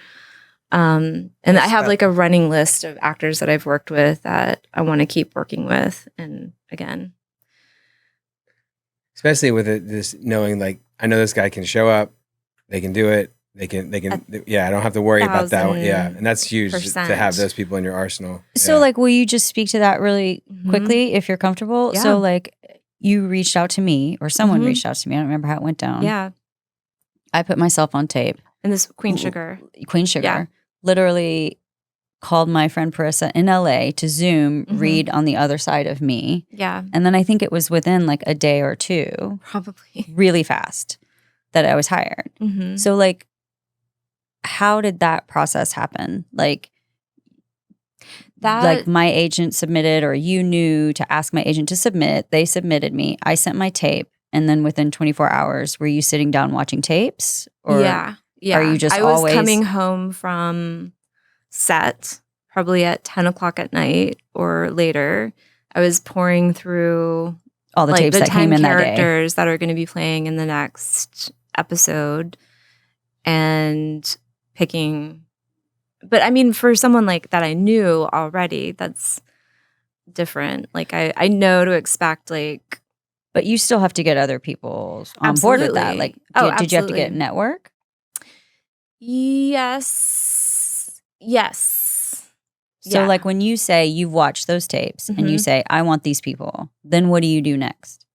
I: And I have like a running list of actors that I've worked with that I want to keep working with. And again,
G: especially with this knowing, like, I know this guy can show up, they can do it, they can, I don't have to worry about that one. Yeah. And that's huge to have those people in your arsenal.
A: So like, will you just speak to that really quickly if you're comfortable?
I: Yeah.
A: So like you reached out to me or someone reached out to me. I don't remember how it went down.
I: Yeah.
A: I put myself on tape.
I: And this Queen Sugar.
A: Yeah. Literally called my friend Parissa in LA to Zoom, read on the other side of me.
I: Yeah.
A: And then I think it was within like a day or 2.
I: Probably.
A: Really fast that I was hired. So like, how did that process happen? Like my agent submitted, or you knew to ask my agent to submit, they submitted me, I sent my tape, and then within 24 hours, were you sitting down watching tapes? Or?
I: Yeah. Yeah.
A: Are you just
I: I was
A: always
I: coming home from set probably at 10 o'clock at night or later. I was pouring through
A: all the tapes
I: the
A: that
I: 10
A: came in that day?
I: characters that are going to be playing in the next episode and picking. But I mean, for someone like that I knew already, that's different. Like I know to expect like.
A: But you still have to get other people on board with that. Like, did you have to get
I: absolutely.
A: network?
I: Yes.
A: So
I: Yeah.
A: like when you say you've watched those tapes and you
I: Mhm.
A: say, I want these people, then what do you do next?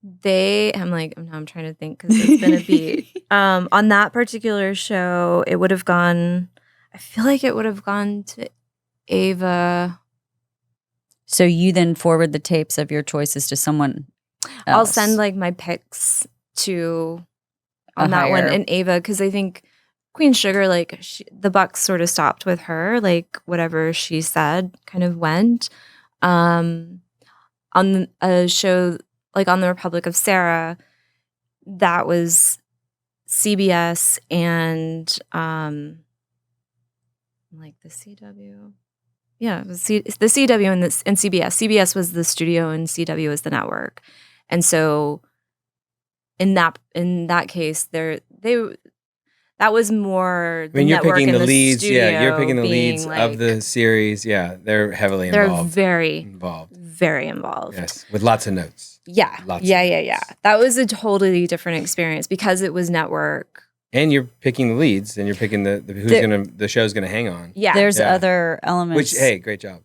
I: I'm trying to think because it's been a beat. On that particular show, it would have gone, I feel like it would have gone to Ava.
A: So you then forward the tapes of your choices to someone else.
I: I'll send like my picks to on
A: A
I: that one
A: higher-
I: and Ava because I think Queen Sugar, like the buck sort of stopped with her, like whatever she said kind of went. On a show like on the Republic of Sarah, that was CBS and like the CW. Yeah, it was the CW and CBS. CBS was the studio and CW was the network. And so in that case, that was more the
G: I mean, you're
I: network
G: picking
I: and
G: the leads. Yeah, you're picking the
I: studio
G: leads
I: being,
G: of the
I: like-
G: series. Yeah, they're heavily
I: They're
G: involved.
I: very
G: involved.
I: involved.
G: Yes, with lots of notes.
I: Yeah.
G: Lots of
I: Yeah.
G: notes.
I: That was a totally different experience because it was network.
G: And you're picking the leads, and you're picking the show's gonna hang on.
I: Yeah.
A: There's
G: Yeah.
A: other elements.
G: Which, hey, great job.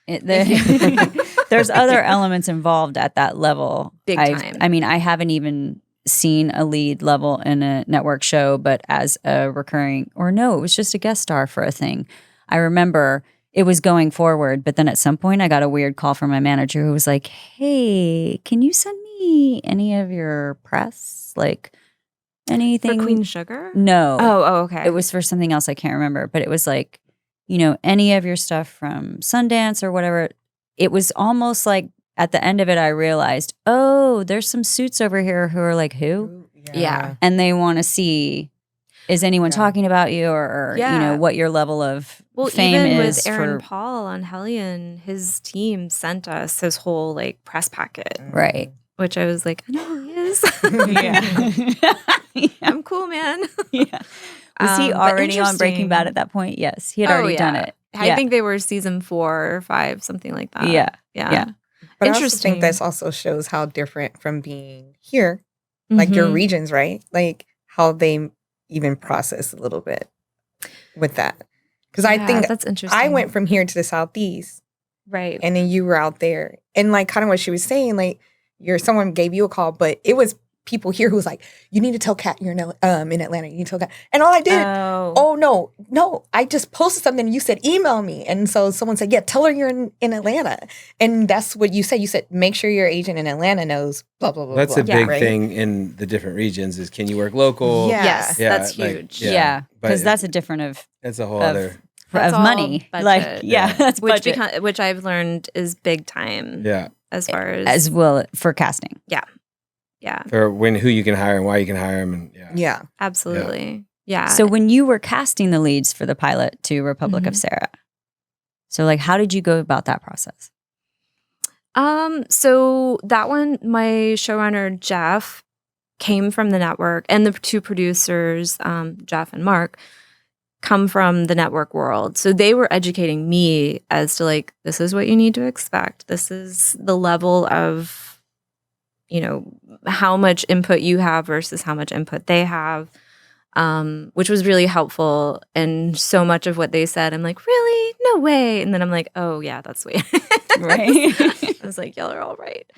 A: There's other elements involved at that level.
I: Big time.
A: I mean, I haven't even seen a lead level in a network show, but as a recurring, or no, it was just a guest star for a thing. I remember it was going forward, but then at some point I got a weird call from my manager who was like, hey, can you send me any of your press? Like anything?
I: For Queen Sugar?
A: No.
I: Oh, okay.
A: It was for something else I can't remember, but it was like, any of your stuff from Sundance or whatever. It was almost like at the end of it, I realized, oh, there's some suits over here who are like, who?
I: Yeah.
A: And they want to see, is anyone
H: Yeah.
A: talking about you or
I: Yeah.
A: what your level of
I: Well,
A: fame
I: even
A: is
I: with Aaron
A: for,
I: Paul on Hellion, his team sent us his whole like press packet,
A: right.
I: which I was like, I know who he is.
A: Yeah.
I: I'm cool, man.
A: Yeah. Was he
I: But
A: already on Breaking Bad
I: interesting.
A: at that point? Yes. He had already done it.
I: I think they were season 4 or 5, something like that.
A: Yeah.
I: Yeah.
H: But I also
I: Interesting.
H: think this also shows how different from being here, like your
I: Mhm.
H: regions, right? Like how they even process a little bit with that. Because I
I: Yeah,
H: think
I: that's interesting.
H: I went from here to the Southeast
I: right.
H: and then you were out there. And like kind of what she was saying, like someone gave you a call, but it was people here who was like, you need to tell Kat you're in Atlanta. You need to tell Kat. And all I did, oh no, I just posted something and you said, email me. And so someone said, yeah, tell her you're in Atlanta. And that's what you said. You said, make sure your agent in Atlanta knows blah, blah, blah,
G: That's
H: blah.
G: a big
H: Right?
G: thing in the different regions is can you work local?
H: Yeah.
I: Yes,
G: Yeah,
I: that's
G: like,
I: huge.
A: Yeah. Because
G: but
A: that's a different
G: That's a whole
A: of-
G: other.
I: That's
A: of
I: all
A: money.
I: budget.
A: Like,
G: Yeah.
A: that's
I: Which
A: budget.
I: which I've learned is big time
G: Yeah.
I: as far
A: as well for casting.
I: yeah,
G: For who you can hire and why you can hire them. And
H: Yeah.
I: absolutely. Yeah.
A: So when you were casting the leads for the pilot to Republic of Sarah, so like how did you go about that process?
I: So that one, my showrunner Jeff came from the network, and the 2 producers, Jeff and Mark, come from the network world. So they were educating me as to like, this is what you need to expect. This is the level of, how much input you have versus how much input they have, which was really helpful. And so much of what they said, I'm like, really? No way. And then I'm like, oh yeah, that's sweet.
A: Right.
I: I was like, y'all are all right.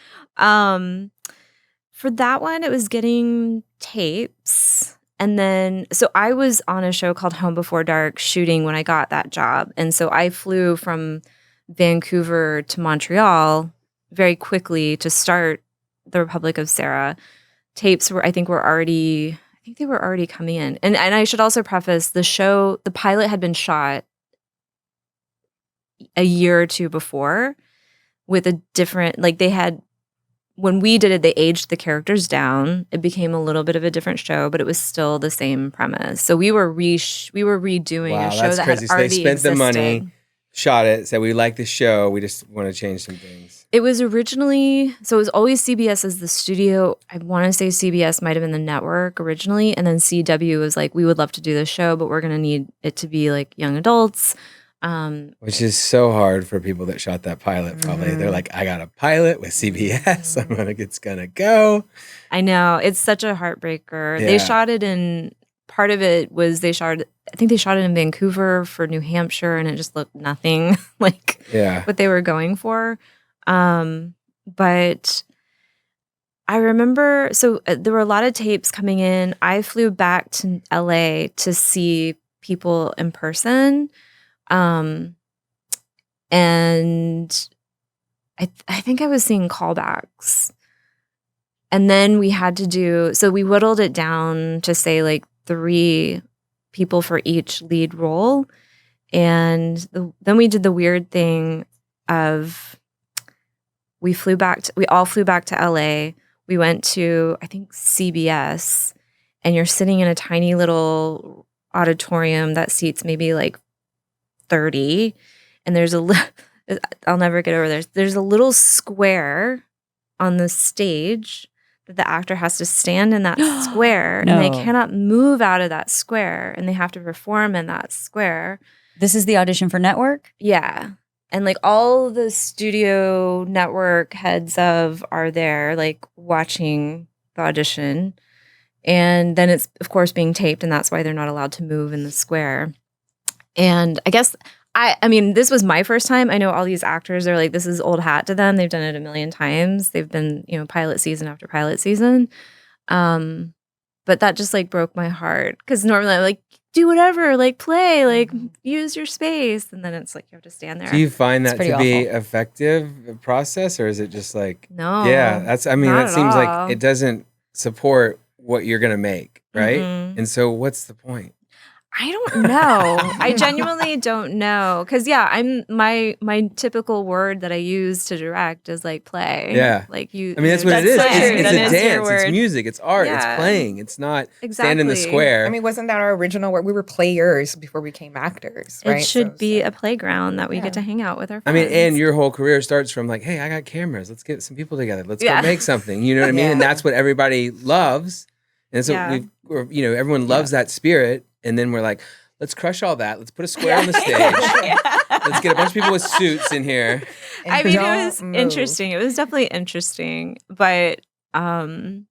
I: For that one, it was getting tapes. And then, so I was on a show called Home Before Dark shooting when I got that job. And so I flew from Vancouver to Montreal very quickly to start the Republic of Sarah. Tapes were, I think they were already coming in. And I should also preface the pilot had been shot a year or 2 before with a different, like they had when we did it, they aged the characters down. It became a little bit of a different show, but it was still the same premise. So we were redoing a show that
G: crazy.
I: had already
G: so they spent
I: existed.
G: the money, shot it, said we like the show, we just want to change some things.
I: It was originally, so it was always CBS as the studio. I want to say CBS might have been the network originally, and then CW was like, we would love to do this show, but we're going to need it to be like young adults.
G: Which is so hard for people that shot that pilot. Probably they're like, I got a pilot with CBS. It's gonna go.
I: I know, it's such a heartbreaker.
G: Yeah.
I: They shot it in. Part of it was I think they shot it in Vancouver for New Hampshire, and it just looked nothing like what they were going for. But I remember, so there were a lot of tapes coming in. I flew back to LA to see people in person. And I think I was seeing callbacks. And then we had to do, so we whittled it down to say like 3 people for each lead role. And then we did the weird thing of we all flew back to LA. We went to, I think, CBS, and you're sitting in a tiny little auditorium that seats maybe like 30, and I'll never get over this. There's a little square on the stage that the actor has to stand in that square,
A: No.
I: and they cannot move out of that square, and they have to perform in that square.
A: This is the audition for network?
I: Yeah. And like all the studio network heads are there like watching the audition. And then it's of course being taped, and that's why they're not allowed to move in the square. And I guess I mean, this was my first time. I know all these actors are like, this is old hat to them. They've done it a million times. They've been, pilot season after pilot season. But that just like broke my heart, because normally I'm like, do whatever, like play, like use your space. And then it's like, you have to stand there.
G: Do you find that to be
A: awful.
G: effective process, or is it just like,
I: No.
G: Yeah, that seems
I: all.
G: like it doesn't support what you're going to make. Right.
I: Mhm.
G: And so what's the point?
I: I don't know. I genuinely don't know. Because I'm my typical word that I use to direct is like play.
G: Yeah.
I: Like you.
G: I mean, that's what it
I: that's
G: is.
I: so true.
G: It's
I: That
G: a
I: is your
G: dance. It's
I: word.
G: music. It's art.
I: Yeah.
G: It's playing. It's not stand in the
I: Exactly.
G: square.
H: I mean, wasn't that our original word? We were players before we became actors, right?
I: It should be
H: So-
I: a playground that we get to hang out with our
G: I
I: friends.
G: mean, and your whole career starts from like, hey, I got cameras. Let's get some people together. Let's go make something. You know what I mean?
H: Yeah.
G: And that's what everybody loves. And so
I: Yeah.
G: everyone loves that spirit. And then we're like, let's crush all that. Let's put a square on the stage. Let's get a bunch of people with suits in here.
I: I mean, it
H: Don't
I: was
H: move.
I: interesting. It was definitely interesting. But and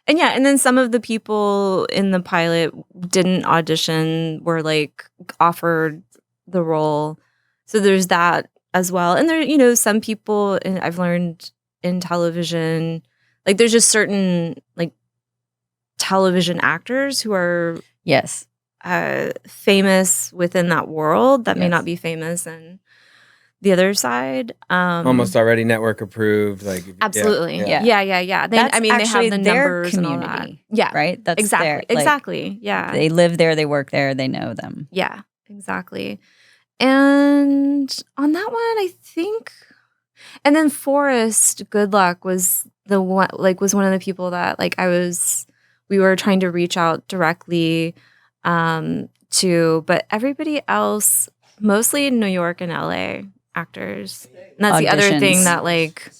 I: then some of the people in the pilot didn't audition, were like offered the role. So there's that as well. And there, some people, and I've learned in television, like there's just certain like television actors who are
A: Yes.
I: famous within that world that may
A: Yes.
I: not be famous in the other side.
G: Almost already network approved. Like
I: Absolutely.
A: Yeah.
I: Yeah. They
A: That's
I: they
A: actually
I: have the
A: their
I: numbers and all that.
A: community,
I: Yeah.
A: Right? That's
I: Exactly.
A: their, like,
I: Exactly. Yeah.
A: They live there, they work there, they know them.
I: Yeah. Exactly. And on that one, I think, and then Forrest Goodluck was the one, like, was one of the people that like we were trying to reach out directly to, but everybty else, mostly in New York and LA actors. And that's the other thing
A: Auditions.
I: that like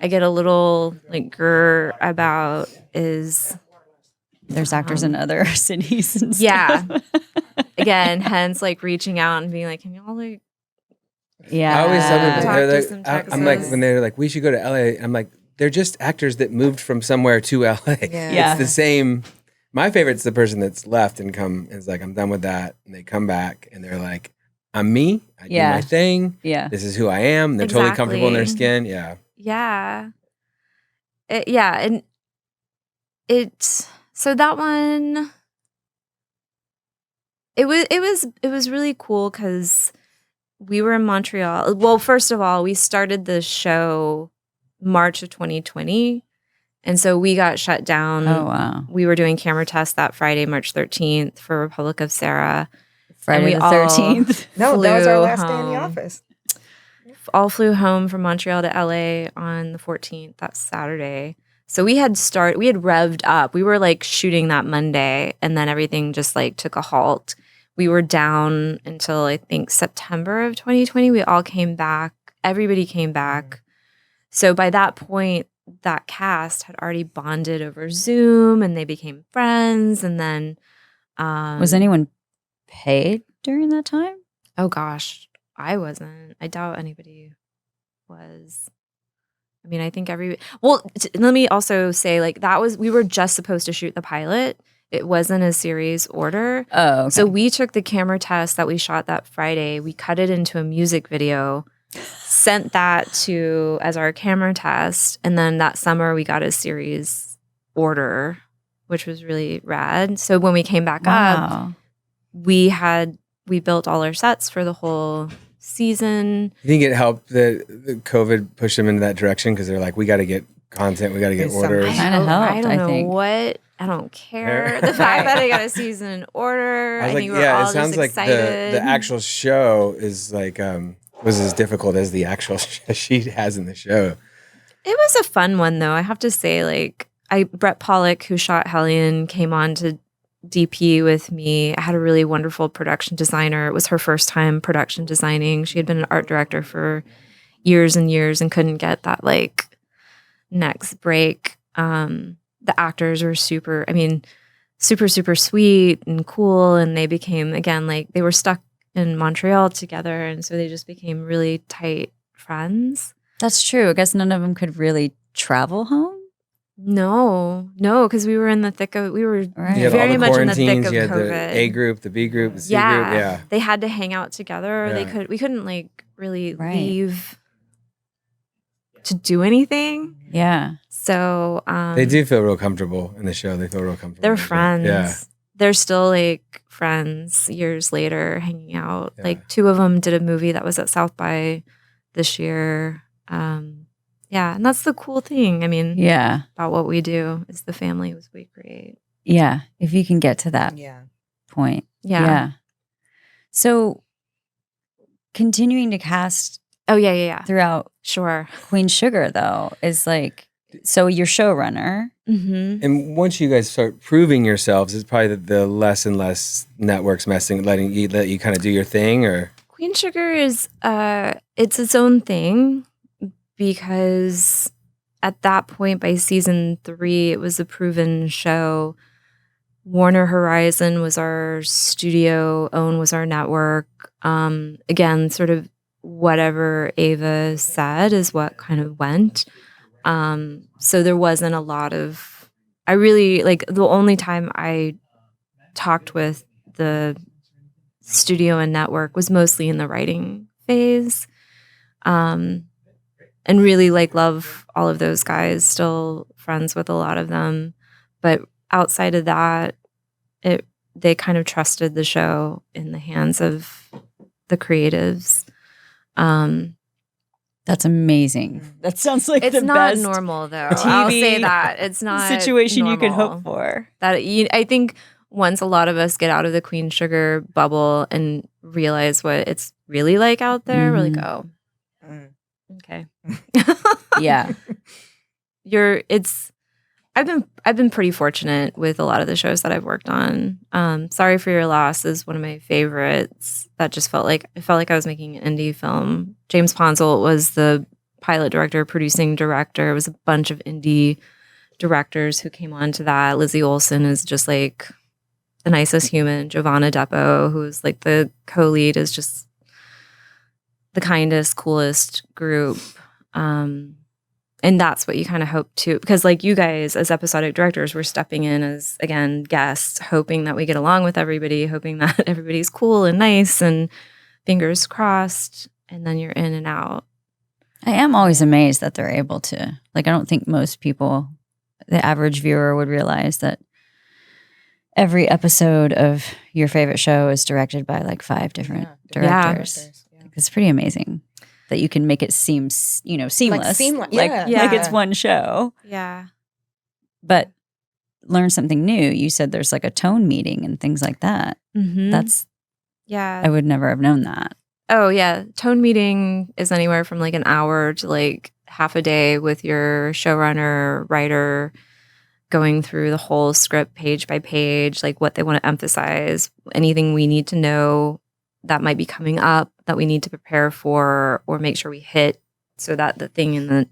I: I get a little like grr about is
A: There's actors in other cities and
I: yeah.
A: stuff.
I: Again, hence like reaching out and being like, can y'all like
A: Yeah.
G: I always tell people,
I: Talk
G: they're
I: to
G: like,
I: some
G: I'm like,
I: Texas.
G: when they're like, we should go to LA, I'm like, they're just actors that moved from somewhere to LA.
H: Yeah.
G: It's the same. My favorite's the person that's left and is like, I'm done with that. And they come back and they're like, I'm me. I do my thing.
A: Yeah.
G: This is who I am. They're totally comfortable in their
I: Exactly.
G: skin. Yeah.
I: Yeah. And so that one it was really cool because we were in Montreal. Well, first of all, we started the show March of 2020. And so we got shut down.
A: Oh, wow.
I: We were doing camera tests that Friday, March 13th for Republic of Sarah.
A: Friday
I: we
A: the
I: all
A: 13th.
H: No, that was our
I: flew
H: last day in the
I: home.
H: office.
I: all flew home from Montreal to LA on the 14th. That's Saturday. So we had revved up. We were like shooting that Monday, and then everything just like took a halt. We were down until I think September of 2020. We all came back. Everybody came back. So by that point, that cast had already bonded over Zoom, and they became friends. And then,
A: was anyone paid during that time?
I: Oh gosh, I wasn't. I doubt anybody was. I mean, I think let me also say, like, we were just supposed to shoot the pilot. It wasn't a series order.
A: Oh, okay.
I: So we took the camera test that we shot that Friday. We cut it into a music video, sent that as our camera test. And then that summer we got a series order, which was really rad. So when we came back up, we built all our sets for the whole season.
G: You think it helped that the COVID pushed them into that direction because they're like, we got to get content, we got to get orders.
I: I don't know what. I don't care. The fact that I got a season order. I think we're all
G: it sounds
I: just
G: like
I: excited.
G: the actual show is like was as difficult as the actual she has in the show.
I: It was a fun one though. I have to say, like, Brett Pollock, who shot Hellion, came on to DP with me. I had a really wonderful production designer. It was her first time production designing. She had been an art director for years and years and couldn't get that like next break. The actors were super sweet and cool, and they became, again, like, they were stuck in Montreal together, and so they just became really tight friends.
A: That's true. I guess none of them could really travel home.
I: No, because we were in the thick of very much in the thick of
G: you had
I: COVID.
G: The A group, the B group, the C group. Yeah,
I: they had to hang out together.
G: Yeah.
I: We couldn't like really leave to do anything.
A: Yeah.
I: So
G: they do feel real comfortable in the show. They feel real comfortable.
I: They're friends.
G: Yeah.
I: They're still like friends years later, hanging out. Yeah. Like two of them did a movie that was at South by this year. Yeah, and that's the cool thing. I mean, about what we do is the family was we create.
A: Yeah, if you can get to that point. Yeah. So continuing to cast
I: throughout
A: Queen Sugar, though, is like, so you're showrunner.
I: Mm-hmm.
G: And once you guys start proving yourselves, it's probably the less and less networks let you kind of do your thing. Or
I: Queen Sugar is it's its own thing, because at that point, by season 3, it was a proven show. Warner Horizon was our studio, OWN was our network. Again, sort of whatever Ava said is what kind of went. So there wasn't a lot of, I really, like, the only time I talked with the studio and network was mostly in the writing phase. And really, like, love all of those guys, still friends with a lot of them. But outside of that, they kind of trusted the show in the hands of the creatives.
A: That's amazing. That sounds like
I: it's
A: the
I: not
A: best
I: normal, though.
A: TV
I: I'll say that. It's not
A: situation
I: normal.
A: you could hope for.
I: I think once a lot of us get out of the Queen Sugar bubble and realize what it's really like out there, we're like, oh, okay.
A: Yeah.
I: I've been pretty fortunate with a lot of the shows that I've worked on. Sorry for Your Loss is one of my favorites. That just felt like I was making an indie film. James Ponsoldt was the pilot director, producing director. It was a bunch of indie directors who came on to that. Lizzie Olsen is just like the nicest human. Giovanna Depo, who's like the co-lead, is just the kindest, coolest group. And that's what you kind of hope to, because like you guys as episodic directors, we're stepping in as, again, guests, hoping that we get along with everybody, hoping that everybody's cool and nice and fingers crossed, and then you're in and out.
A: I am always amazed that they're able to, like, I don't think most people, the average viewer, would realize that every episode of your favorite show is directed by like 5 different directors. Yeah. It's pretty amazing that you can make it seem, seamless. Like it's one show.
I: Yeah.
A: But learn something new. You said there's like a tone meeting and things like that.
I: Mm-hmm.
A: I would never have known that.
I: Oh, yeah. Tone meeting is anywhere from like an hour to like half a day with your showrunner, writer, going through the whole script page by page, like what they want to emphasize, anything we need to know that might be coming up that we need to prepare for or make sure we hit so that the thing in the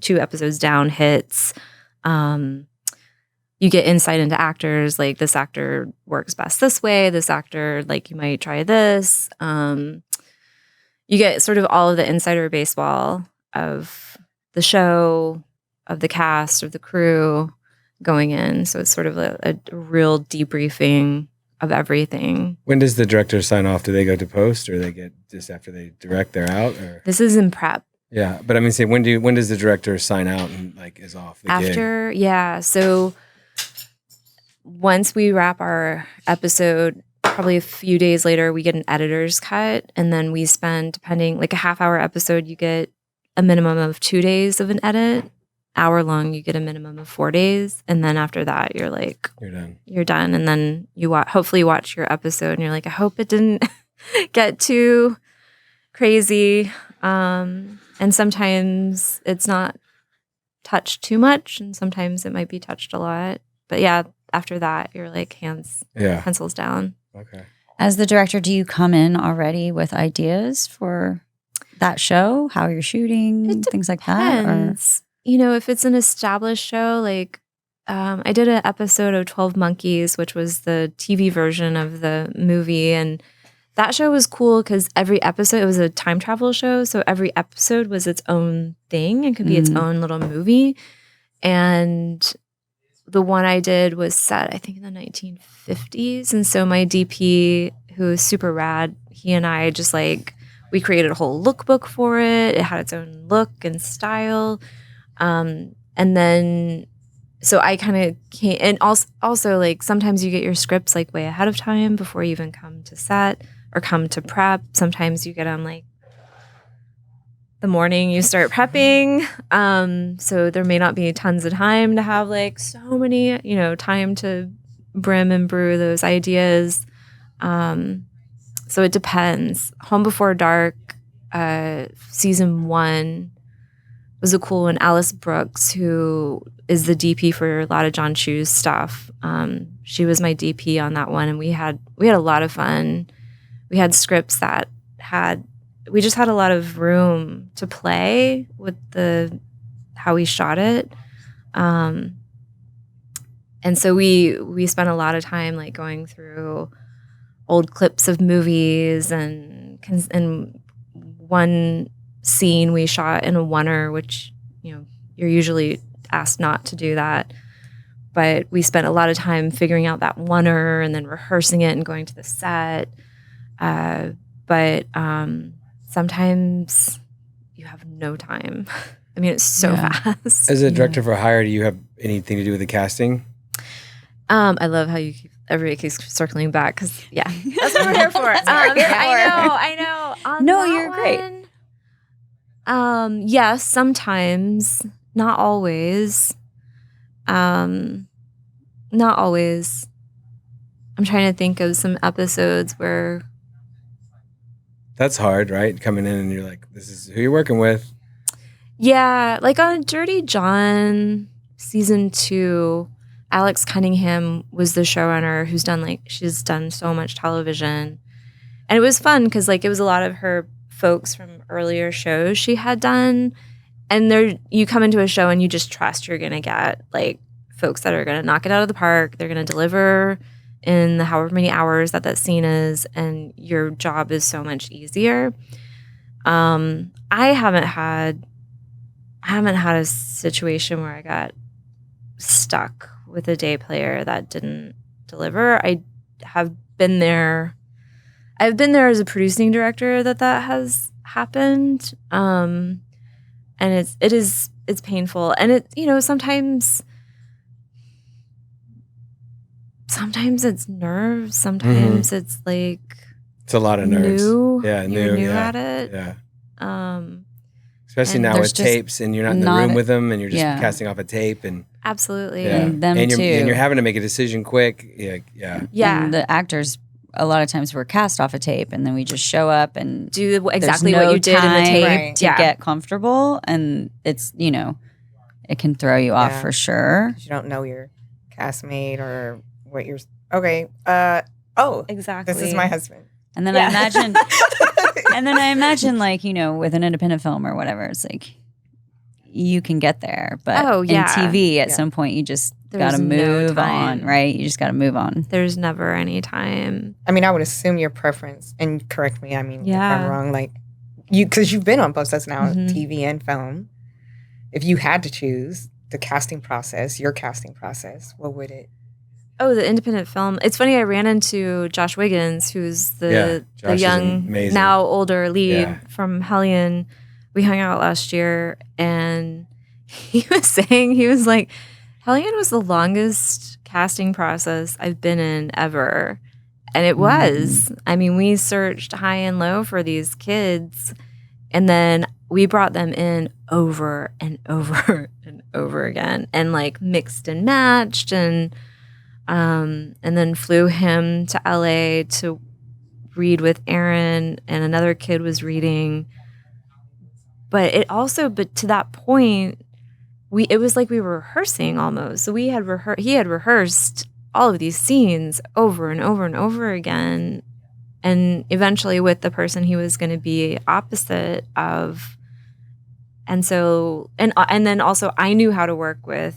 I: 2 episodes down hits. You get insight into actors, like this actor works best this way, this actor, like you might try this. You get sort of all of the insider baseball of the show, of the cast, of the crew going in. So it's sort of a real debriefing of everything.
G: When does the director sign off? Do they go to post, or they get just after they direct, they're out? Or?
I: This is in prep.
G: Yeah, but I mean, say when does the director sign out and like is off the
I: after
G: gig?
I: Yeah, so once we wrap our episode, probably a few days later, we get an editor's cut, and then we spend, depending, like a half-hour episode, you get a minimum of 2 days of an edit. Hour long, you get a minimum of 4 days, and then after that, you're like, you're done, and then you hopefully watch your episode, and you're like, I hope it didn't get too crazy. And sometimes it's not touched too much, and sometimes it might be touched a lot. But yeah, after that, you're like pencils down.
G: Okay.
A: As the director, do you come in already with ideas for that show, how you're shooting, things like that? Or?
I: If it's an established show, like I did an episode of 12 Monkeys, which was the TV version of the movie, and that show was cool because every episode, it was a time travel show, so every episode was its own thing and could be its own little movie. And the one I did was set, I think, in the 1950s. And so my DP, who is super rad, he and I just we created a whole lookbook for it. It had its own look and style. And then, so I kind of came, and also like sometimes you get your scripts like way ahead of time before you even come to set or come to prep. Sometimes you get them like the morning you start prepping. So there may not be tons of time to have like so many, time to brim and brew those ideas. So it depends. Home Before Dark, season 1 was a cool one. Alice Brooks, who is the DP for a lot of John Chu's stuff. She was my DP on that one, and we had a lot of fun. We had scripts that we just had a lot of room to play with how we shot it. And so we spent a lot of time like going through old clips of movies, and one scene we shot in a oneer, which you're usually asked not to do that, but we spent a lot of time figuring out that oneer and then rehearsing it and going to the set. But sometimes you have no time. I mean, it's so fast.
G: As a director for hire, do you have anything to do with the casting?
I: I love how everybody keeps circling back because, that's what we're here for. I know.
A: No, you're great.
I: Yes, sometimes, not always. Not always. I'm trying to think of some episodes where.
G: That's hard, right? Coming in and you're like, this is who you're working with.
I: Yeah, like on Dirty John season 2, Alex Cunningham was the showrunner she's done so much television. And it was fun because it was a lot of her folks from earlier shows she had done. And you come into a show and you just trust you're going to get folks that are going to knock it out of the park. They're going to deliver in the however many hours that scene is, and your job is so much easier. I haven't had a situation where I got stuck with a day player that didn't deliver. I have been there. I've been there as a producing director that has happened. And it's painful. And it, sometimes it's nerves. Sometimes it's
G: it's a lot of nerves.
I: New
G: at
I: it.
G: Yeah. Especially now with tapes, and you're not in the room with them, and you're just casting off a tape, and
I: absolutely,
A: and them
G: and
A: too.
G: And you're having to make a decision quick. Yeah.
A: And the actors a lot of times we're cast off a tape and then we just show up and
I: do exactly
A: there's no
I: what you did in the tape
H: Right.
A: to get comfortable, and it's, you know, it can throw you off for sure.
H: You don't know your castmate or what you're. Okay.
I: Exactly.
H: This is my husband.
A: And then I imagine, like, you know, with an independent film or whatever, it's like you can get there, but in TV at some point you just got to move on, right? You just got to move on.
I: There's never any time.
H: I mean, I would assume your preference, and correct me, I mean, if I'm wrong, like, because you've been on both sides now, TV and film. If you had to choose the casting process, your casting process, what would it?
I: Oh, the independent film. It's funny, I ran into Josh Wiggins, who's the young, now older lead from Hellion. We hung out last year, and he was saying, he was like, Hellion was the longest casting process I've been in ever. And it was. I mean, we searched high and low for these kids, and then we brought them in over and over and over again, and like mixed and matched, and then flew him to LA to read with Aaron, and another kid was reading. But to that point, it was like we were rehearsing almost. So he had rehearsed all of these scenes over and over and over again, and eventually with the person he was going to be opposite of. And so, and then also I knew how to work with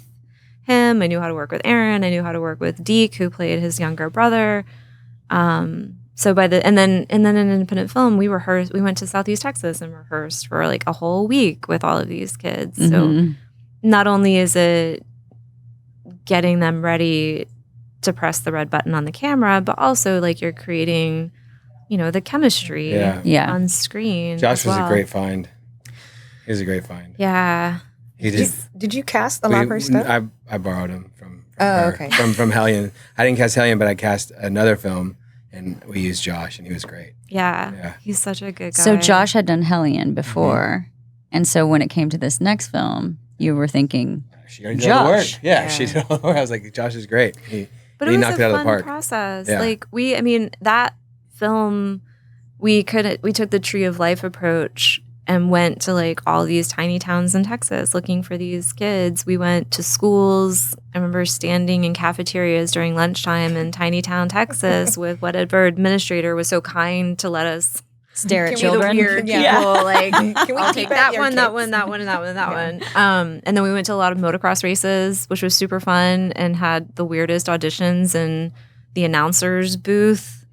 I: him. I knew how to work with Aaron. I knew how to work with Deke, who played his younger brother. So and then in independent film, we rehearsed. We went to Southeast Texas and rehearsed for like a whole week with all of these kids. So not only is it getting them ready to press the red button on the camera, but also like you're creating, you know, the chemistry on screen.
G: Josh was a great find. He was a great find.
I: Yeah.
G: He did.
H: Did you cast a lot of her stuff?
G: I borrowed him from Hellion. I didn't cast Hellion, but I cast another film, and we used Josh, and he was great.
I: Yeah. He's such a good guy.
A: So Josh had done Hellion before, and so when it came to this next film, you were thinking,
G: she already did all the work. Yeah, she did all the work. I was like, Josh is great. He knocked it out of the park.
I: Process.
G: Yeah.
I: Like that film, we took the Tree of Life approach and went to like all these tiny towns in Texas looking for these kids. We went to schools. I remember standing in cafeterias during lunchtime in tiny town Texas with whatever administrator was so kind to let us
A: stare at children.
I: Weird people, like, can we take that one, that one, that one, and that one, and that one. And then we went to a lot of motocross races, which was super fun, and had the weirdest auditions in the announcer's booth,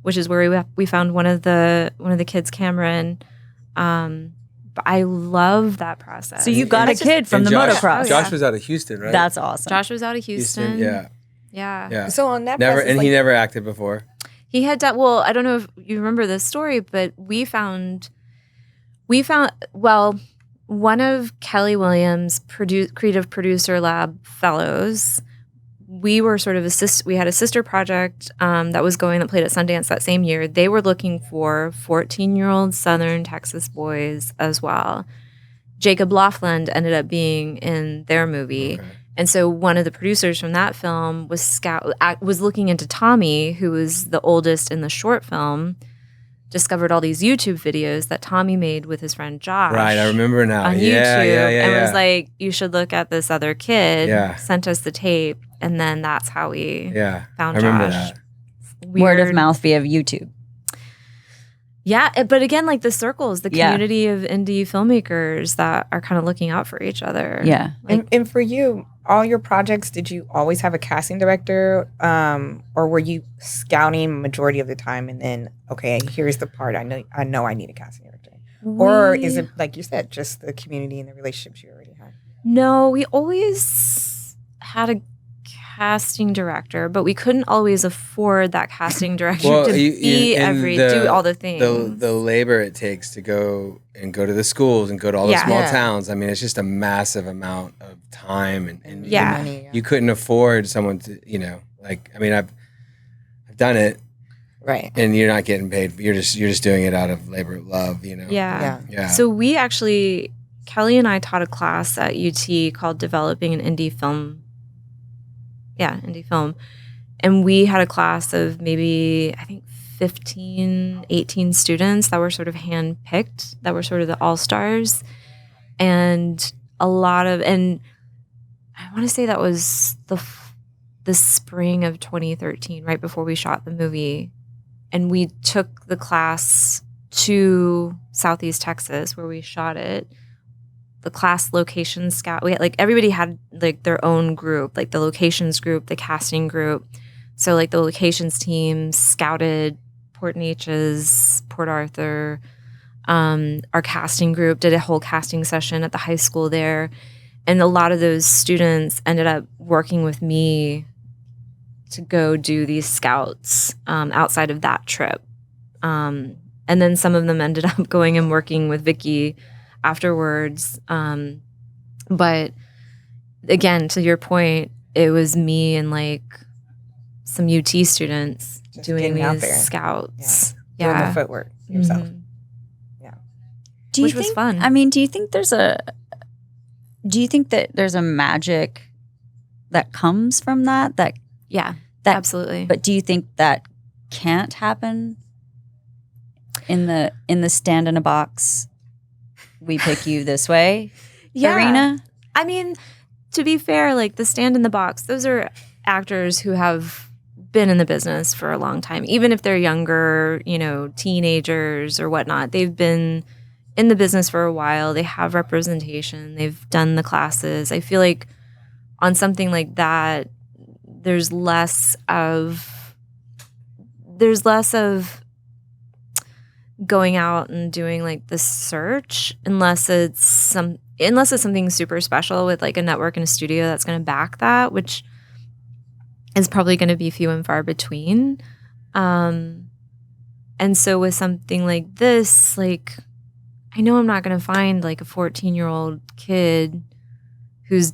I: which is where we found one of the kids, Cameron. But I love that process.
A: So you got a kid from the motocross.
G: Josh was out of Houston, right?
A: That's awesome.
I: Josh was out of Houston.
G: Yeah.
H: So on that
G: process,
H: he
G: never acted before.
I: He had done, well, I don't know if you remember this story, but we found one of Kelly Williams' Creative Producer Lab fellows. We were sort of we had a sister project that played at Sundance that same year. They were looking for 14-year-old Southern Texas boys as well. Jacob Laughlin ended up being in their movie. Okay. And so one of the producers from that film was looking into Tommy, who was the oldest in the short film, discovered all these YouTube videos that Tommy made with his friend Josh.
G: Right, I remember now.
I: On YouTube. And was like, you should look at this other kid. Yeah. Sent us the tape. And then that's how we found Josh. I remember that.
A: Word of mouth via YouTube.
I: Yeah, but again, like the circles, the community of indie filmmakers that are kind of looking out for each other.
A: Yeah.
H: Like, and for you, all your projects, did you always have a casting director, or were you scouting majority of the time and then, okay, here's the part I know I need a casting director? Or is it, like you said, just the community and the relationships you already had?
I: No, we always had a casting director, but we couldn't always afford that casting director to do all the things.
G: The labor it takes to go to the schools and go to all the small towns. I mean, it's just a massive amount of time and money. You couldn't afford someone to, I've done it.
H: Right.
G: And you're not getting paid. You're just doing it out of labor of love,
I: Yeah. So we actually, Kelly and I taught a class at UT called Developing an Indie Film. Yeah, indie film. And we had a class of maybe, I think, 15, 18 students that were sort of handpicked, that were sort of the all-stars. And I want to say that was the spring of 2013, right before we shot the movie. And we took the class to Southeast Texas where we shot it. The class location scout, everybody had like their own group, like the locations group, the casting group. So like the locations team scouted Port Neches, Port Arthur. Our casting group did a whole casting session at the high school there. And a lot of those students ended up working with me to go do these scouts outside of that trip. And then some of them ended up going and working with Vicky afterwards. But again, to your point, it was me and like some UT students just doing these scouts.
H: Yeah. Doing the footwork yourself.
I: Mm-hmm. Which was fun.
A: I mean, do you think that there's a magic that comes from that?
I: Absolutely.
A: But do you think that can't happen in the stand in a box? We pick you this way arena?
I: I mean, to be fair, like the stand in the box, those are actors who have been in the business for a long time. Even if they're younger, teenagers or whatnot, they've been in the business for a while. They have representation. They've done the classes. I feel like on something like that, there's less of going out and doing like the search unless it's something super special with like a network and a studio that's going to back that, which is probably going to be few and far between. And so with something like this, like I know I'm not going to find like a 14-year-old kid who's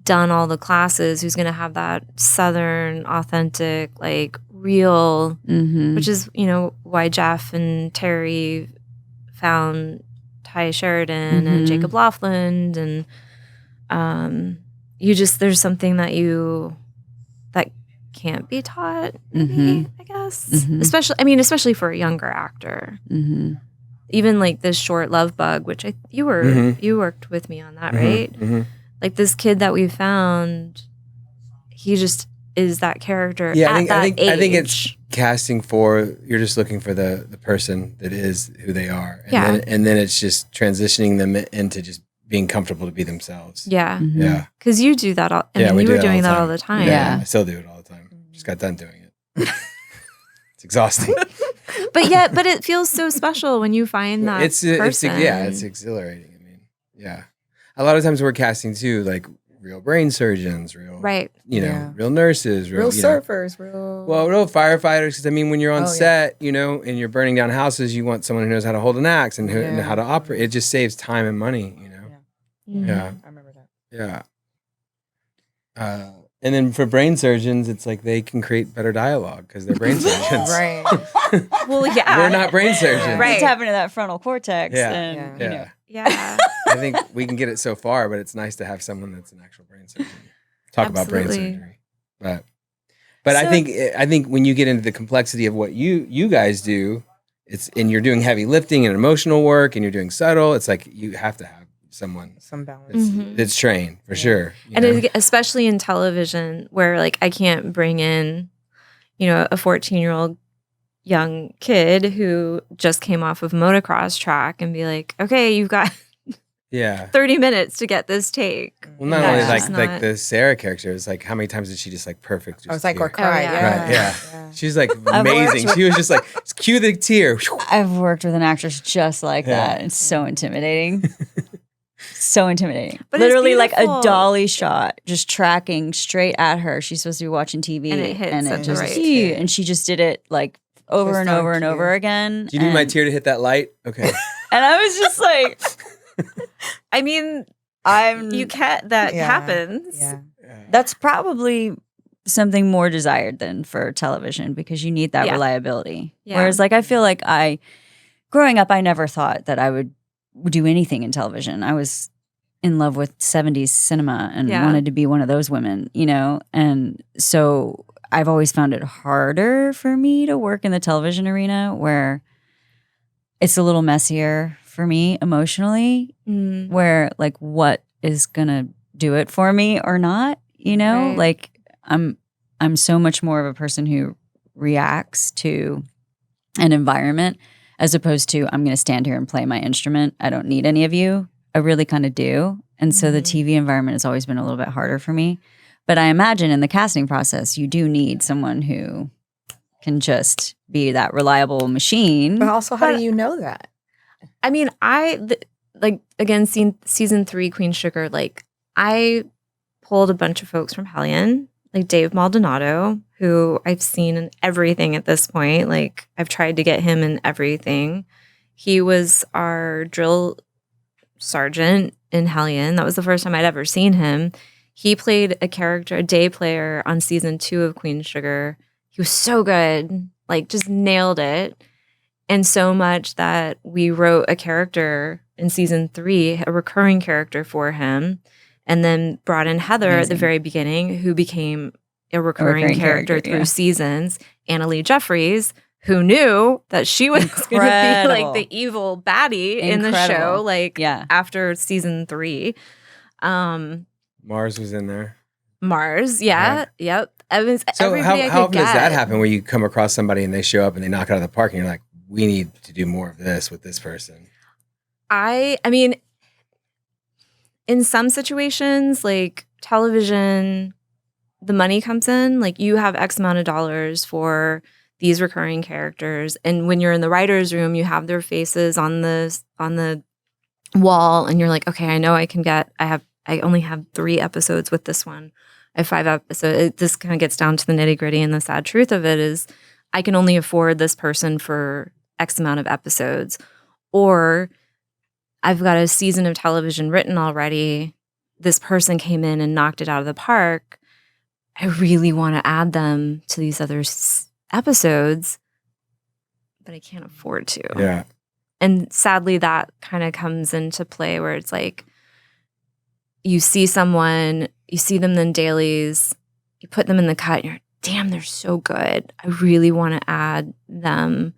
I: done all the classes, who's going to have that Southern, authentic, like real, which is, why Jeff and Terry found Ty Sheridan and Jacob Laughlin. And there's something that can't be taught, maybe, I guess. Especially for a younger actor. Even like this short Love Bug, which you worked with me on that, right? Like this kid that we found, he just is that character.
G: Yeah,
I: I think
G: it's casting for, you're just looking for the person that is who they are, and then it's just transitioning them into just being comfortable to be themselves.
I: Yeah,
G: yeah.
I: Because you do that all. You were doing that all the time.
G: Yeah, I still do it all the time. Just got done doing it. It's exhausting.
I: But it feels so special when you find that person.
G: It's exhilarating. I mean, a lot of times we're casting too, like real brain surgeons, real real nurses,
H: real surfers,
G: real firefighters. Because I mean, when you're on set, and you're burning down houses, you want someone who knows how to hold an axe and and how to operate. It just saves time and money. Yeah, I remember that. Yeah. And then for brain surgeons, it's like they can create better dialogue because they're brain surgeons.
H: Right.
I: Well, yeah.
G: We're not brain surgeons.
A: Right. It's happening to that frontal cortex.
G: Yeah.
I: Yeah.
G: I think we can get it so far, but it's nice to have someone that's an actual brain surgeon talk about brain surgery. But I think when you get into the complexity of what you guys do, and you're doing heavy lifting and emotional work and you're doing subtle, it's like you have to have some balance that's trained for sure,
I: especially in television where like I can't bring in a 14-year-old young kid who just came off of motocross track and be like, okay, you've got 30 minutes to get this take.
G: Well, not only like the Sarah character, it's like how many times did she just like perfect?
H: I was like, or cry.
G: Right, she's like amazing. She was just like, cue the tear.
A: I've worked with an actress just like that. It's so intimidating. So intimidating. But literally like a dolly shot, just tracking straight at her. She's supposed to be watching TV
I: and it hits
A: and she just did it like over and over and over again.
G: Do you need my tear to hit that light? Okay.
A: And I was just like,
I: I mean, you can't, happens.
H: Yeah.
A: That's probably something more desired than for television because you need that reliability. Yeah. Whereas like I feel like growing up, I never thought that I would do anything in television. I was in love with 70s cinema and wanted to be one of those women, and so I've always found it harder for me to work in the television arena where it's a little messier for me emotionally, where like what is gonna do it for me or not, you know?
I: Right.
A: Like I'm so much more of a person who reacts to an environment as opposed to I'm gonna stand here and play my instrument. I don't need any of you. I really kind of do. And so the TV environment has always been a little bit harder for me. But I imagine in the casting process, you do need someone who can just be that reliable machine.
H: But also, how do you know that?
I: I mean, again, season 3, Queen Sugar, like I pulled a bunch of folks from Hellion, like Dave Maldonado, who I've seen in everything at this point. Like I've tried to get him in everything. He was our drill sergeant in Hellion. That was the first time I'd ever seen him. He played a character, a day player on season 2 of Queen Sugar. He was so good, like just nailed it. And so much that we wrote a character in season 3, a recurring character for him, and then brought in Heather at the very beginning, who became a recurring character through seasons. Annalee Jeffries, who knew that she was going to be like the evil baddie in the show, like after season 3.
G: Mars was in there.
I: Mars, yep. It was
G: so
I: everybody
G: how often does that happen where you come across somebody and they show up and they knock it out of the park and you're like, we need to do more of this with this person?
I: I mean, in some situations, like television, the money comes in. Like you have X amount of dollars for these recurring characters, and when you're in the writer's room, you have their faces on the wall, and you're like, okay, I know I can get. I only have 3 episodes with this one. I have 5 episodes. This kind of gets down to the nitty gritty, and the sad truth of it is, I can only afford this person for X amount of episodes, or I've got a season of television written already. This person came in and knocked it out of the park. I really want to add them to these other episodes, but I can't afford to.
G: Yeah.
I: And sadly, that kind of comes into play where it's like, you see someone, you see them in dailies, you put them in the cut, and you're, damn, they're so good. I really want to add them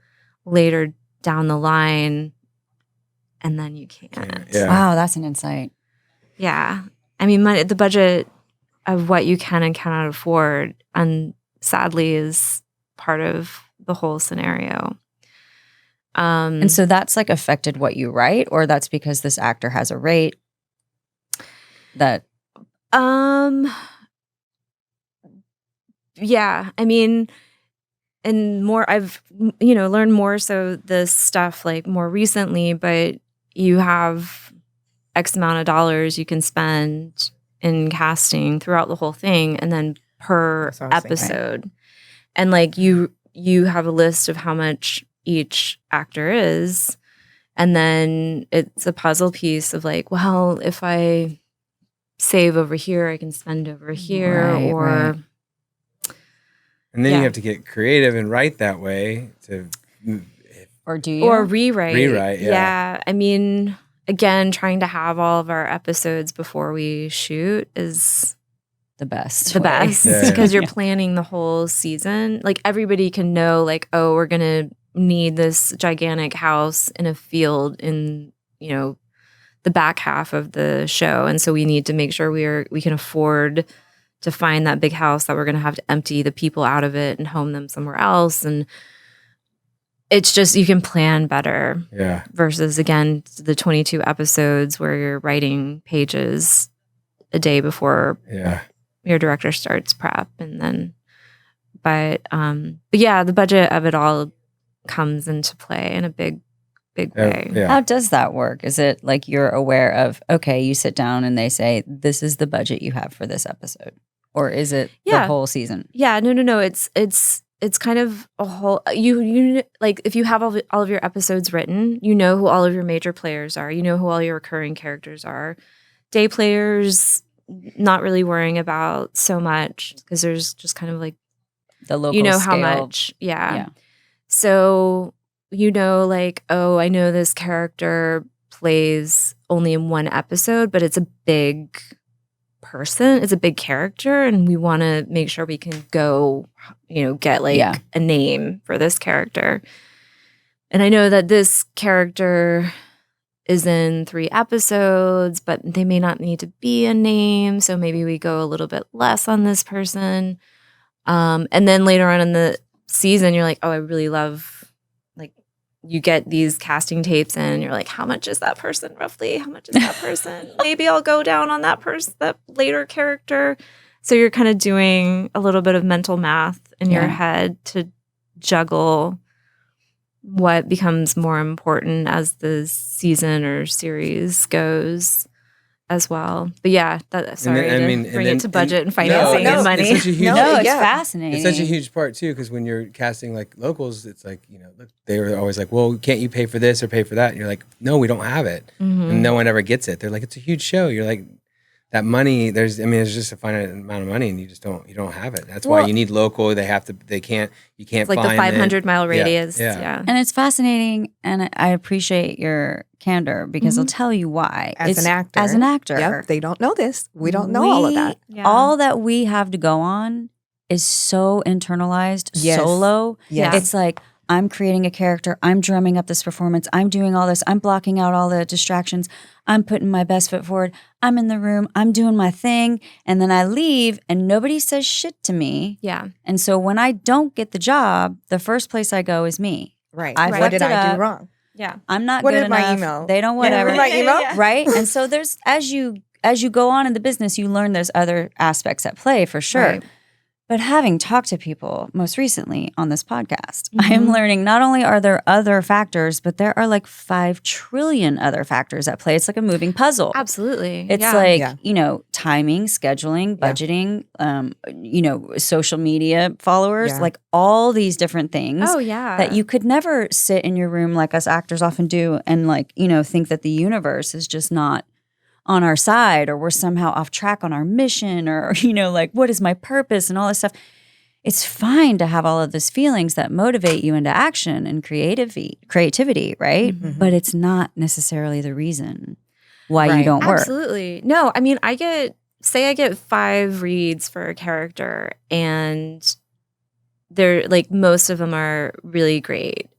I: later down the line, and then you can't.
G: Yeah.
A: Wow, that's an insight.
I: Yeah. I mean, the budget of what you can and cannot afford, and sadly, is part of the whole scenario.
A: And so that's like affected what you write, or that's because this actor has a rate that
I: yeah, I mean, and more I've learned more so this stuff like more recently, but you have X amount of dollars you can spend in casting throughout the whole thing, and then per episode. Right. And like you have a list of how much each actor is, and then it's a puzzle piece of like, well, if I save over here, I can spend over here, right.
G: And then you have to get creative and write that way to,
A: or do you?
I: Or rewrite.
G: Rewrite,
I: yeah. I mean, again, trying to have all of our episodes before we shoot is
A: the best.
I: The best.
G: Yeah.
I: Because you're planning the whole season. Like everybody can know, like, oh, we're gonna need this gigantic house in a field in, the back half of the show. And so we need to make sure we can afford to find that big house that we're going to have to empty the people out of it and home them somewhere else. And it's just, you can plan better.
G: Yeah.
I: Versus, again, the 22 episodes where you're writing pages a day before your director starts prep. And then, but yeah, the budget of it all comes into play in a big way.
G: Yeah.
A: How does that work? Is it like you're aware of, okay, you sit down and they say, this is the budget you have for this episode? Or is it the whole season?
I: Yeah, no. It's kind of a whole, you like if you have all of your episodes written, you know who all of your major players are. You know who all your recurring characters are. Day players, not really worrying about so much because there's just kind of like,
A: the local
I: how
A: scale.
I: much. Yeah. So, like, oh, I know this character plays only in one episode, but it's a big person. It's a big character, and we want to make sure we can go, get like a name for this character. And I know that this character is in 3 episodes, but they may not need to be a name. So maybe we go a little bit less on this person. And then later on in the season, you're like, oh, I really love, like, you get these casting tapes and you're like, how much is that person roughly? How much is that person? Maybe I'll go down on that person, that later character. So you're kind of doing a little bit of mental math in your head to juggle what becomes more important as the season or series goes as well. But yeah, bring it to budget and financing and money.
G: It's such a huge,
A: it's fascinating.
G: It's such a huge part too, because when you're casting like locals, it's like, look, they were always like, well, can't you pay for this or pay for that? And you're like, no, we don't have it. And no one ever gets it. They're like, it's a huge show. You're like, that money, there's just a finite amount of money, and you don't have it. That's why you need local. You can't
I: it's like
G: find
I: the 500-mile radius. Yeah.
A: And it's fascinating, and I appreciate your candor, because I'll tell you why.
H: As an actor. Yep, they don't know this. We don't know all of that.
A: Yeah. All that we have to go on is so internalized, solo.
H: Yes.
A: It's like, I'm creating a character. I'm drumming up this performance. I'm doing all this. I'm blocking out all the distractions. I'm putting my best foot forward. I'm in the room. I'm doing my thing. And then I leave and nobody says shit to me.
I: Yeah.
A: And so when I don't get the job, the first place I go is me.
H: Right.
A: What
H: did I do wrong?
I: Yeah.
A: I'm not
H: what
A: good
H: did my
A: enough.
H: email?
A: They don't whatever.
H: My email?
A: Right? And so there's, as you go on in the business, you learn there's other aspects at play for sure.
I: Right.
A: But having talked to people most recently on this podcast, I am learning not only are there other factors, but there are like 5 trillion other factors at play. It's like a moving puzzle.
I: Absolutely.
A: It's timing, scheduling, budgeting, social media followers, like all these different things.
I: Oh, yeah.
A: That you could never sit in your room like us actors often do and think that the universe is just not on our side, or we're somehow off track on our mission, or, what is my purpose and all this stuff. It's fine to have all of those feelings that motivate you into action and creativity, right?
H: Mm-hmm.
A: But it's not necessarily the reason why you don't work.
I: Absolutely. No, I mean, I get 5 reads for a character, and they're like, most of them are really great.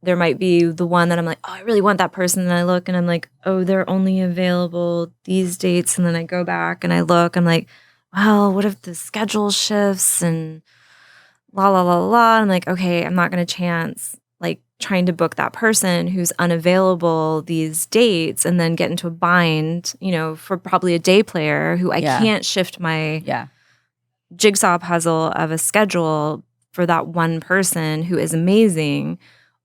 I: There might be the one that I'm like, oh, I really want that person. And I look and I'm like, oh, they're only available these dates. And then I go back and I look, I'm like, well, what if the schedule shifts and la, la, la, la. I'm like, okay, I'm not going to chance like trying to book that person who's unavailable these dates and then get into a bind, for probably a day player who I can't shift my jigsaw puzzle of a schedule for that one person who is amazing.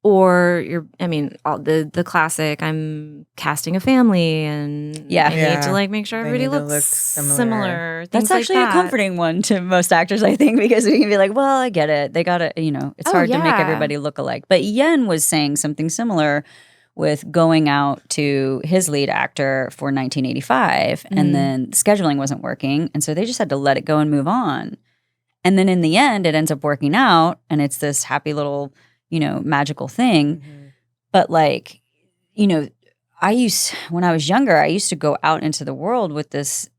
I: Or the classic, I'm casting a family and I need to make sure everybody looks similar.
A: That's actually a comforting one to most actors, I think, because we can be like, well, I get it. They got to, it's hard to make everybody look alike. But Yen was saying something similar with going out to his lead actor for 1985 and then scheduling wasn't working. And so they just had to let it go and move on. And then in the end, it ends up working out and it's this happy little magical thing. But when I was younger, I used to go out into the world with this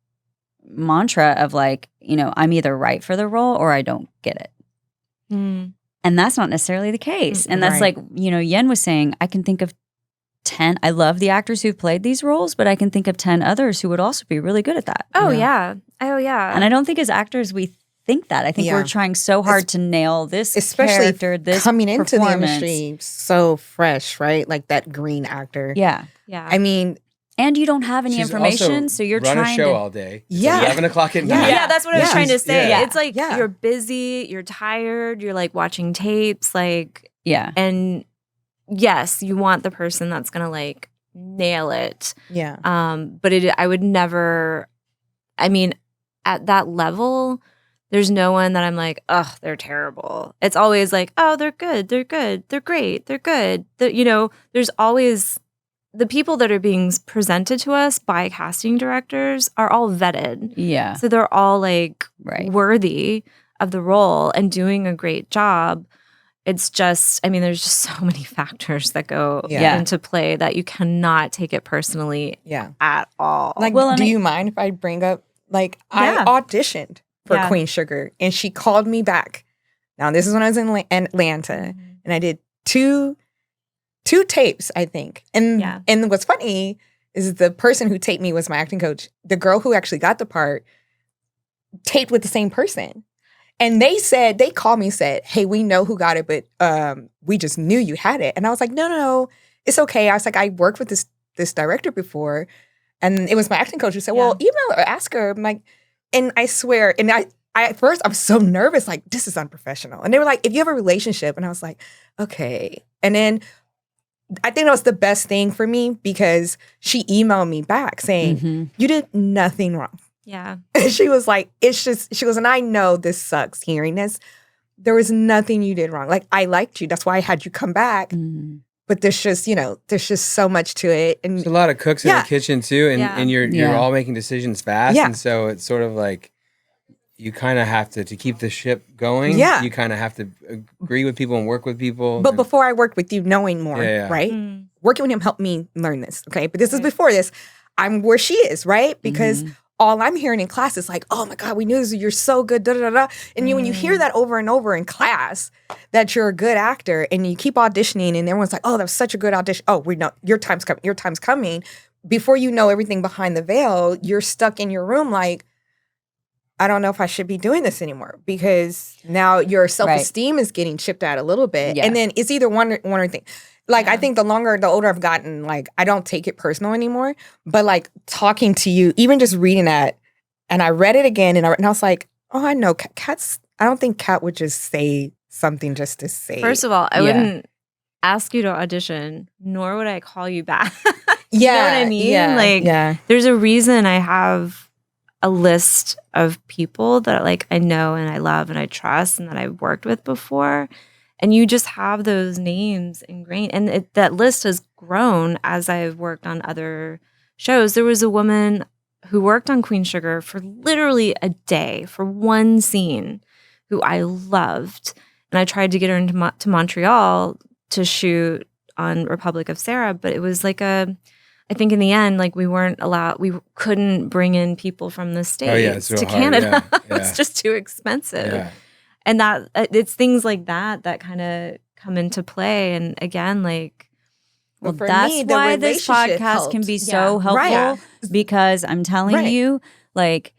A: mantra of I'm either right for the role or I don't get it. And that's not necessarily the case. And that's Yen was saying, I can think of 10, I love the actors who've played these roles, but I can think of 10 others who would also be really good at that.
I: Oh, yeah. And
A: I don't think as actors we think that. I think we're trying so hard to nail this
H: especially
A: character, this
H: coming into the industry so fresh, right? Like that green actor.
A: Yeah.
H: I mean,
A: and you don't have any information, so you're
G: run
A: trying
G: a show
A: to
G: all day. It's 11 o'clock at night.
I: Yeah, that's what I was trying to say.
A: Yeah.
I: It's like you're busy, you're tired, you're like watching tapes, and yes, you want the person that's gonna like nail it.
H: Yeah.
I: But I would never. I mean, at that level. There's no one that I'm like, oh, they're terrible. It's always like, oh, they're good, they're good, they're great, they're good. There's always the people that are being presented to us by casting directors are all vetted.
A: Yeah.
I: So they're all like worthy of the role and doing a great job. It's just, there's just so many factors that go into play that you cannot take it personally at all.
H: Do you mind if I bring up Like I auditioned for Queen Sugar and she called me back. Now this is when I was in Atlanta and I did two tapes, I think. And what's funny is the person who taped me was my acting coach. The girl who actually got the part taped with the same person. And they called me and said, hey, we know who got it, but we just knew you had it. And I was like, no, it's okay. I was like, I worked with this director before. And it was my acting coach who said, well, email her, ask her. I'm like, and I swear, and I at first I was so nervous, like, this is unprofessional. And they were like, if you have a relationship, and I was like, okay. And then I think that was the best thing for me because she emailed me back saying, you did nothing wrong.
I: Yeah.
H: And she was like, she goes, and I know this sucks hearing this. There was nothing you did wrong. Like, I liked you. That's why I had you come back. But there's just, there's just so much to it. And
G: there's a lot of cooks in the kitchen too. And you're all making decisions fast.
H: Yeah.
G: And so it's sort of like, you kind of have to keep the ship going.
H: Yeah.
G: You kind of have to agree with people and work with people.
H: But before I worked with you, knowing more, right? Working with him helped me learn this, okay? But this is before this. I'm where she is, right? Because all I'm hearing in class is like, oh my God, we knew this. You're so good, da da da. And when you hear that over and over in class, that you're a good actor and you keep auditioning and everyone's like, oh, that was such a good audition. Oh, we know your time's coming. Your time's coming. Before you know everything behind the veil, you're stuck in your room like, I don't know if I should be doing this anymore because now your self-esteem is getting chipped out a little bit. Yeah. And then it's either one or thing. Like, I think the older I've gotten, like, I don't take it personal anymore. But, like, talking to you, even just reading that, and I read it again, and I was like, oh, I know. I don't think Kat would just say something just to say.
I: First of all, I wouldn't ask you to audition, nor would I call you back. You know what I mean?
H: Yeah.
I: There's a reason I have a list of people that, like, I know and I love and I trust and that I've worked with before. And you just have those names ingrained. And that list has grown as I've worked on other shows. There was a woman who worked on Queen Sugar for literally a day for one scene who I loved. And I tried to get her into to Montreal to shoot on Republic of Sarah. But it was like I think in the end, like we couldn't bring in people from the States to Canada. Yeah. It was just too expensive. Yeah. And that it's things like that kind of come into play. And again, like,
A: well, that's why this podcast can be so helpful because I'm telling you, like,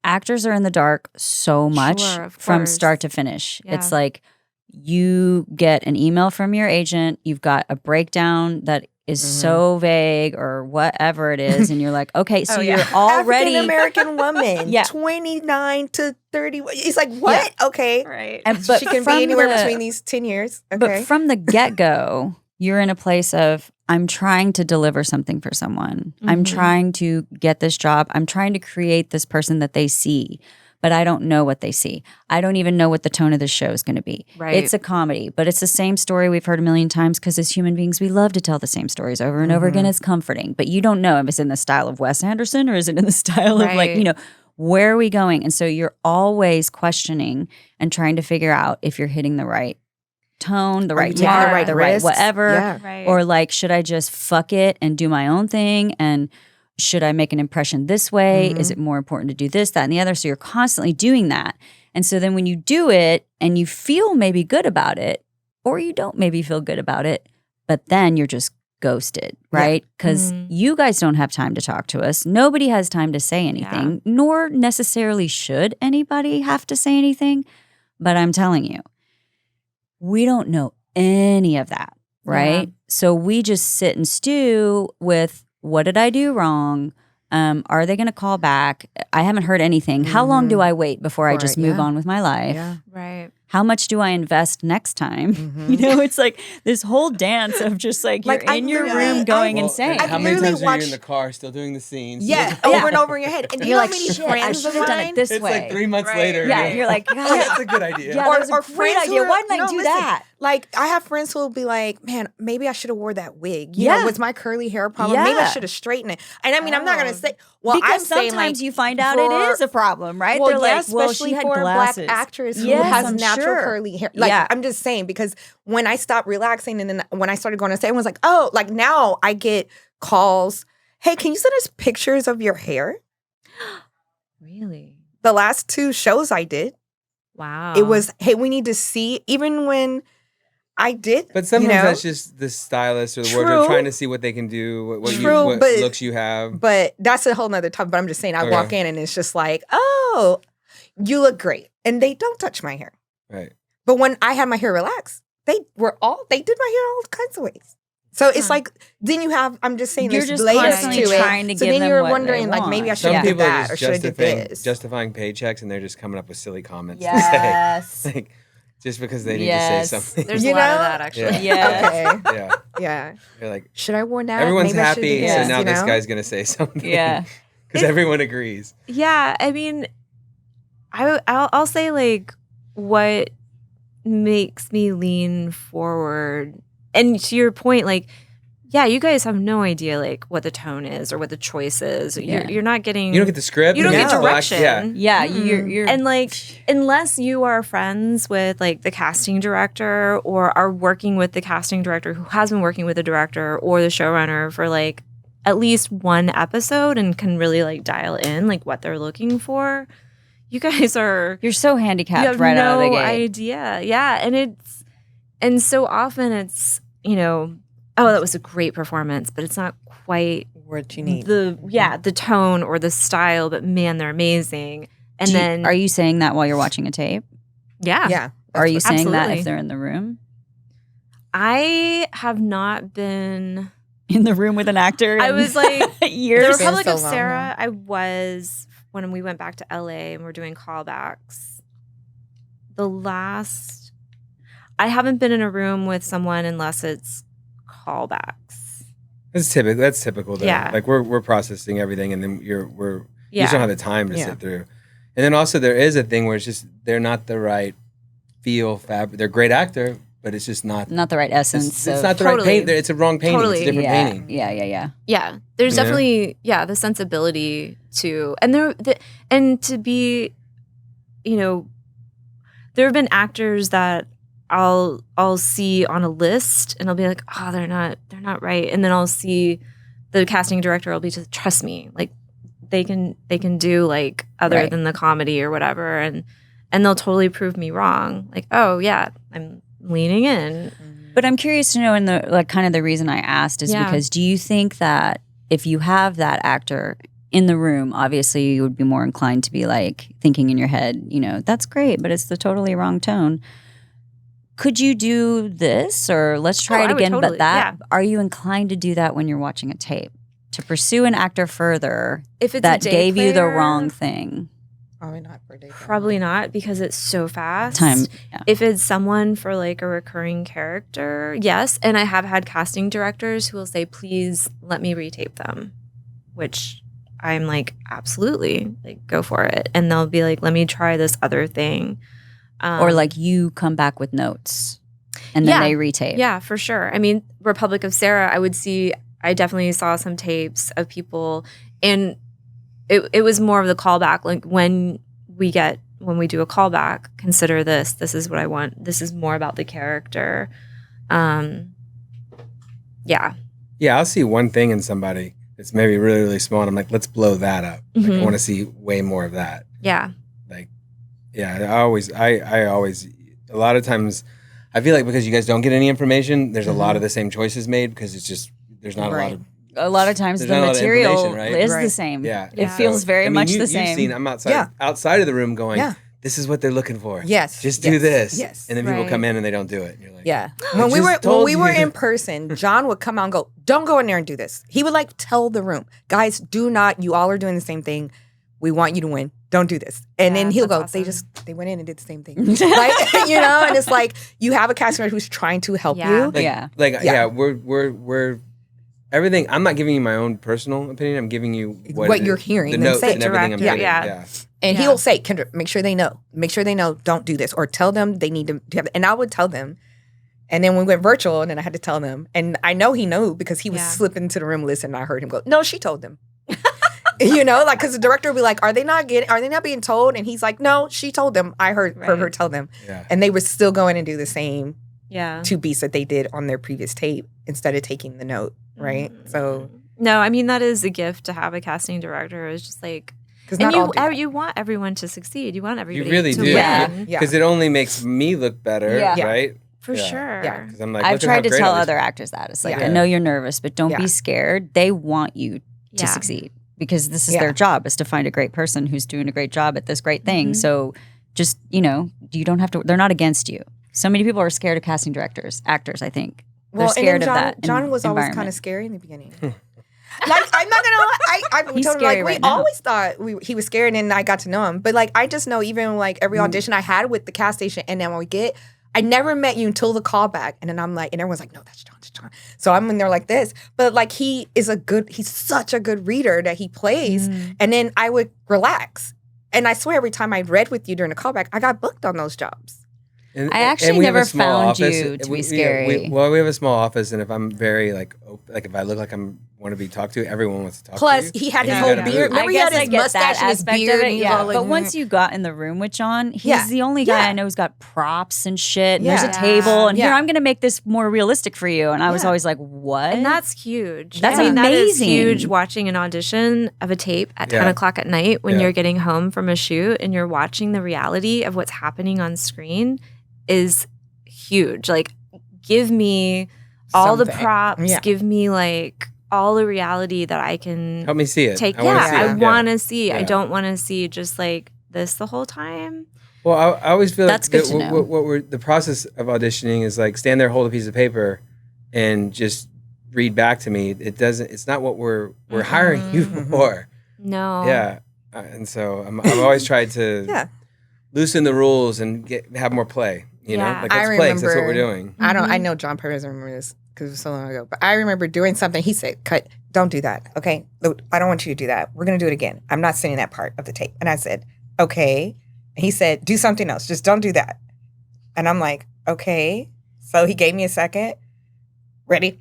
A: actors are in the dark so much from start to finish. Yeah. It's like you get an email from your agent, you've got a breakdown that is so vague or whatever it is, and you're like, okay, so you're already
H: African-American woman, 29 to 30. It's like, what? Yeah. Okay.
I: Right.
H: But she can be anywhere between these 10 years. Okay.
A: But from the get-go, you're in a place of, I'm trying to deliver something for someone. I'm trying to get this job. I'm trying to create this person that they see. But I don't know what they see. I don't even know what the tone of the show is going to be. Right. It's a comedy, but it's the same story we've heard a million times because as human beings, we love to tell the same stories over and over again. It's comforting, but you don't know if it's in the style of Wes Anderson or is it in the style of like, where are we going? And so you're always questioning and trying to figure out if you're hitting the right tone, the right mark, the right whatever, or like, should I just fuck it and do my own thing and should I make an impression this way? Is it more important to do this, that, and the other? So you're constantly doing that. And so then when you do it and you feel maybe good about it, or you don't maybe feel good about it, but then you're just ghosted, right? Because you guys don't have time to talk to us. Nobody has time to say anything, nor necessarily should anybody have to say anything. But I'm telling you, we don't know any of that, right? So we just sit and stew with, what did I do wrong? Are they going to call back? I haven't heard anything. How long do I wait before I just move on with my life?
H: Yeah.
I: Right.
A: How much do I invest next time? It's like this whole dance of just like you're in your room going insane.
G: How many times are you in the car still doing the scenes?
H: Yeah, over and over in your head. And
A: you're like,
H: shit,
A: friends
H: I
A: have done it this
G: it's
A: way.
G: Like 3 months later.
A: Yeah, you're like, God,
G: that's a good idea.
A: Yeah, that was a great idea. Why didn't I do that?
H: Like, I have friends who will be like, man, maybe I should have wore that wig. You know, with my curly hair problem, maybe I should have straightened it. And I mean, I'm not going to say,
A: because
H: I'm saying,
A: sometimes
H: like,
A: you find out it is a problem, right?
H: Well,
A: They're like,
H: especially
A: she had
H: for
A: glasses.
H: a black actress who has natural curly hair. Like, I'm just saying, because when I stopped relaxing and then when I started going to say, everyone's like, oh, like now I get calls, hey, can you send us pictures of your hair?
I: Really?
H: The last 2 shows I did,
I: Wow.
H: it was, hey, we need to see, even when I did.
G: But sometimes that's just the stylist or the wardrobe trying to see what they can do, what looks you have.
H: But that's a whole nother topic. But I'm just saying, I walk in and it's just like, oh, you look great. And they don't touch my hair.
G: Right.
H: But when I had my hair relaxed, they did my hair all kinds of ways. So it's like, then you have, I'm just saying,
A: you're
H: there's
A: just
H: layers
A: constantly
H: to
A: trying
H: it.
A: to
H: So
A: give
H: then
A: them
H: you're
A: what
H: wondering,
A: they
H: like,
A: want.
H: maybe I should
G: Some
H: have did
G: people are
H: that or
G: just
H: should have did this.
G: justifying paychecks, and they're just coming up with silly comments.
A: Yes.
G: To say, like, just because they need to say something.
I: There's a lot of that, actually.
A: Yeah.
H: Okay.
G: Yeah. You're like,
H: should I wear that?
G: everyone's
H: Maybe I should do
G: happy,
H: this,
G: so now this guy's going to say something.
A: Yeah.
G: Because everyone agrees.
I: Yeah, I mean, I'll say, like, what makes me lean forward, and to your point, like, yeah, you guys have no idea, like, what the tone is or what the choice is. You're not getting.
G: You don't get the script.
I: You don't get direction.
A: Yeah. You're
I: and like, unless you are friends with like the casting director or are working with the casting director who has been working with the director or the showrunner for like at least one episode and can really like dial in like what they're looking for, you guys are.
A: You're so handicapped
I: You have
A: right
I: no
A: out of the gate.
I: idea. Yeah, and so often it's, you know, oh, that was a great performance, but it's not quite
H: what you need.
I: The tone or the style, but man, they're amazing. And
A: are you saying that while you're watching a tape?
I: Yeah.
H: Yeah.
A: Are you saying that
I: absolutely.
A: if they're in the room?
I: I have not been
A: In the room with an actor?
I: I was like
A: years.
I: The Republic
H: so
I: of
H: long
I: Sarah, I was when we went back to LA and we're doing callbacks. I haven't been in a room with someone unless it's callbacks.
G: That's typical though.
I: Yeah.
G: Like we're processing everything, and then you just don't have the time to sit through. And then also there is a thing where it's just they're not the right feel fabric. They're a great actor, but it's just not
A: the right essence.
G: It's not the right paint. It's a wrong painting. It's a different painting.
A: Yeah.
I: Yeah, there's definitely the sensibility to, and to be, you know, there have been actors that I'll see on a list and I'll be like, oh, they're not right, and then I'll see the casting director will be just, trust me, like they can do like other than the comedy or whatever, and they'll totally prove me wrong. Like, oh yeah, I'm leaning in.
A: But I'm curious to know, and the like, kind of the reason I asked is because do you think that if you have that actor in the room, obviously you would be more inclined to be like thinking in your head, you know, that's great, but it's the totally wrong tone. Could you do this, or let's try it again?
I: Totally,
A: but are you inclined to do that when you're watching a tape? To pursue an actor further
I: if it's
A: that
I: a day
A: gave you the
I: player,
A: wrong thing?
H: Probably not for a day.
I: Probably not, because it's so fast.
A: Time. Yeah.
I: If it's someone for like a recurring character, yes. And I have had casting directors who will say, please let me retape them, which I'm like, absolutely, like go for it. And they'll be like, let me try this other thing.
A: Or like you come back with notes and then they retape.
I: Yeah, for sure. I mean, Republic of Sarah, I definitely saw some tapes of people, and it was more of the callback. Like when we do a callback, consider this is what I want. This is more about the character. Yeah.
G: Yeah, I'll see one thing in somebody that's maybe really, really small, and I'm like, let's blow that up. Like, I want to see way more of that.
I: Yeah.
G: I always, a lot of times, I feel like because you guys don't get any information, there's a lot of the same choices made because it's just, there's not
A: a lot of times the material is the same.
G: Yeah.
A: It feels very much the same.
G: You've seen, I'm outside of the room going, this is what they're looking for.
H: Yes.
G: Just do this.
H: Yes.
G: And then people come in and they don't do it. And you're like,
H: When we were in person, John would come out and go, don't go in there and do this. He would like tell the room, guys, do not, you all are doing the same thing. We want you to win. Don't do this. And then he'll go,
I: awesome.
H: they went in and did the same thing. Like, you know, and it's like, you have a casting director who's trying to help you.
G: We're everything. I'm not giving you my own personal opinion. I'm giving you
H: what you're hearing.
G: The
H: them
G: notes
H: say.
G: and everything I'm getting.
I: Yeah.
H: And he'll say, Kendra, make sure they know. Make sure they know, don't do this. Or tell them they need to have it. And I would tell them. And then we went virtual, and then I had to tell them. And I know he knew because he was slipping into the room listening. And I heard him go, no, she told them. You know, like, because the director would be like, are they not being told? And he's like, no, she told them. I heard her tell them.
G: Yeah.
H: And they were still going and do the same
I: 2
H: beats that they did on their previous tape instead of taking the note, right? So
I: no, I mean, that is a gift to have a casting director. It's just like,
H: Because
I: And
H: not all do that.
I: you want everyone to succeed. You want
G: You
I: everybody
G: really
I: to
G: do.
I: win.
G: Because it only makes me look better,
A: Yeah.
G: right?
I: For sure.
H: Yeah.
G: Because I'm like,
A: I've
G: look at
A: tried
G: how
A: to
G: great
A: tell
G: I look.
A: other actors that. It's like,
H: Yeah.
A: I know you're nervous, but don't
H: Yeah.
A: be scared. They want you to
I: Yeah.
A: succeed because this is
H: Yeah.
A: their job, is to find a great person who's doing a great job at this great thing. So just, you don't have to, they're not against you. So many people are scared of casting actors, I think. They're
H: Well,
A: scared
H: and then
A: of that.
H: John was always kind
A: environment.
H: of scary in the beginning. Like, I'm not gonna lie. I
A: He's
H: told him,
A: scary
H: like,
A: right
H: we
A: now.
H: always thought he was scary, and then I got to know him. But like, I just know even like every audition I had with the cast station, and then when I never met you until the callback, and then I'm like, and everyone's like, no, that's John, that's John. So I'm in there like this, but like he's such a good reader that he plays, and then I would relax, and I swear every time I read with you during the callback, I got booked on those jobs.
G: And,
A: I actually
G: and we have a
A: never
G: small
A: found
G: office.
A: you to
G: We-
A: be scary.
G: we have a small office, and if I'm very like if I look like I'm want to be talked to, everyone wants to talk
H: Plus,
G: to you.
H: he had
G: And
H: his
G: you
H: whole
G: gotta
H: beard.
G: move.
H: Remember, he had his
A: I get
H: mustache
A: that
H: and his
A: aspect
H: beard.
A: of it,
H: and he was
A: yeah.
H: all like,
A: But once you got in the room with John, he's
H: Yeah.
A: the only guy
H: Yeah.
A: I know who's got props and shit. And
H: Yeah.
A: there's a table, and here
H: Yeah.
A: I'm going to make this more realistic for you. And I was
H: Yeah.
A: always like, what?
I: And that's huge.
A: That's
I: I mean, that is
A: amazing.
I: huge watching an audition of a tape at 10
G: Yeah.
I: o'clock at night when
G: Yeah.
I: you're getting home from a shoot and you're watching the reality of what's happening on screen is huge. Like, give me all the
H: Something.
I: props,
H: Yeah.
I: give me like all the reality that I can
G: Help me see it.
I: take.
G: I wanna see
I: I
G: it.
I: want to see. I
G: Yeah.
I: don't want to see just like this the whole time.
G: Well, I always feel
A: That's
G: like
A: good to know.
G: what we're the process of auditioning is like stand there, hold a piece of paper, and just read back to me. It's not what we're hiring you for.
I: No.
G: Yeah, and so I've always tried to
H: Yeah.
G: loosen the rules and have more play. You know,
I: Yeah.
G: like
H: I
G: let's play 'cause that's what we're
H: remember-
G: doing.
H: I know John probably doesn't remember this because it was so long ago, but I remember doing something. He said, "Cut, don't do that. Okay, look, I don't want you to do that. We're gonna do it again. I'm not sending that part of the tape." And I said, "Okay." And he said, "Do something else. Just don't do that." And I'm like, "Okay." So he gave me a second. Ready?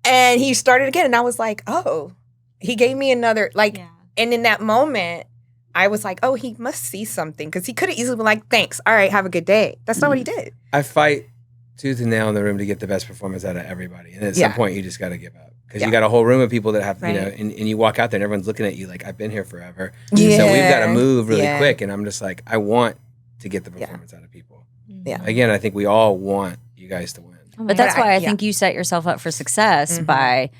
H: And he started again, and I was like, "Oh." He gave me another like, and in that moment, I was like, "Oh, he must see something," because he could have easily been like, "Thanks. All right, have a good day." That's not what he did.
G: I fight tooth and nail in the room to get the best performance out of everybody, and at some point, you just got to give up because you got a whole room of people that have
I: Right.
G: and you walk out there and everyone's looking at you like I've been here forever. So we've got to move really quick, and I'm just like I want to get the performance out of people.
H: Yeah.
G: Again, I think we all want you guys to win.
A: But that's why I
H: yeah.
A: think you set yourself up for success by,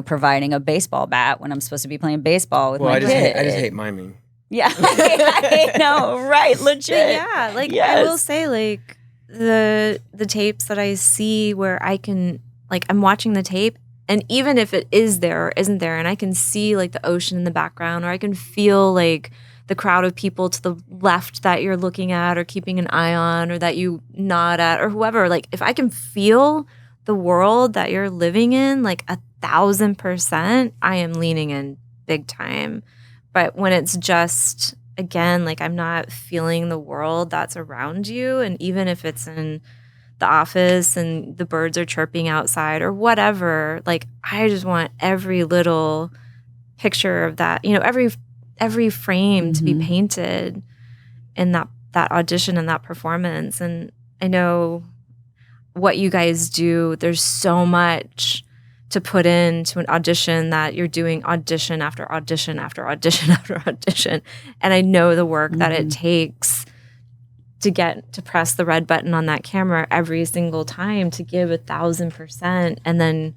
A: providing a baseball bat when I'm supposed to be playing baseball with
G: Well,
A: my
G: I just
A: kid.
G: hate miming.
A: Yeah, I know, right? Legit.
I: Yeah, like I
A: Yes.
I: will say, like the tapes that I see where I can, like, I'm watching the tape, and even if it is there or isn't there, and I can see like the ocean in the background, or I can feel like the crowd of people to the left that you're looking at or keeping an eye on, or that you nod at, or whoever. Like, if I can feel the world that you're living in, like 1,000%, I am leaning in big time. But when it's just, again, like I'm not feeling the world that's around you, and even if it's in the office and the birds are chirping outside or whatever, like I just want every little picture of that, every frame to be painted in that audition and that performance. And I know what you guys do, there's so much to put into an audition that you're doing audition after audition after audition after audition. And I know the work that it takes to get to press the red button on that camera every single time to give 1,000%, and then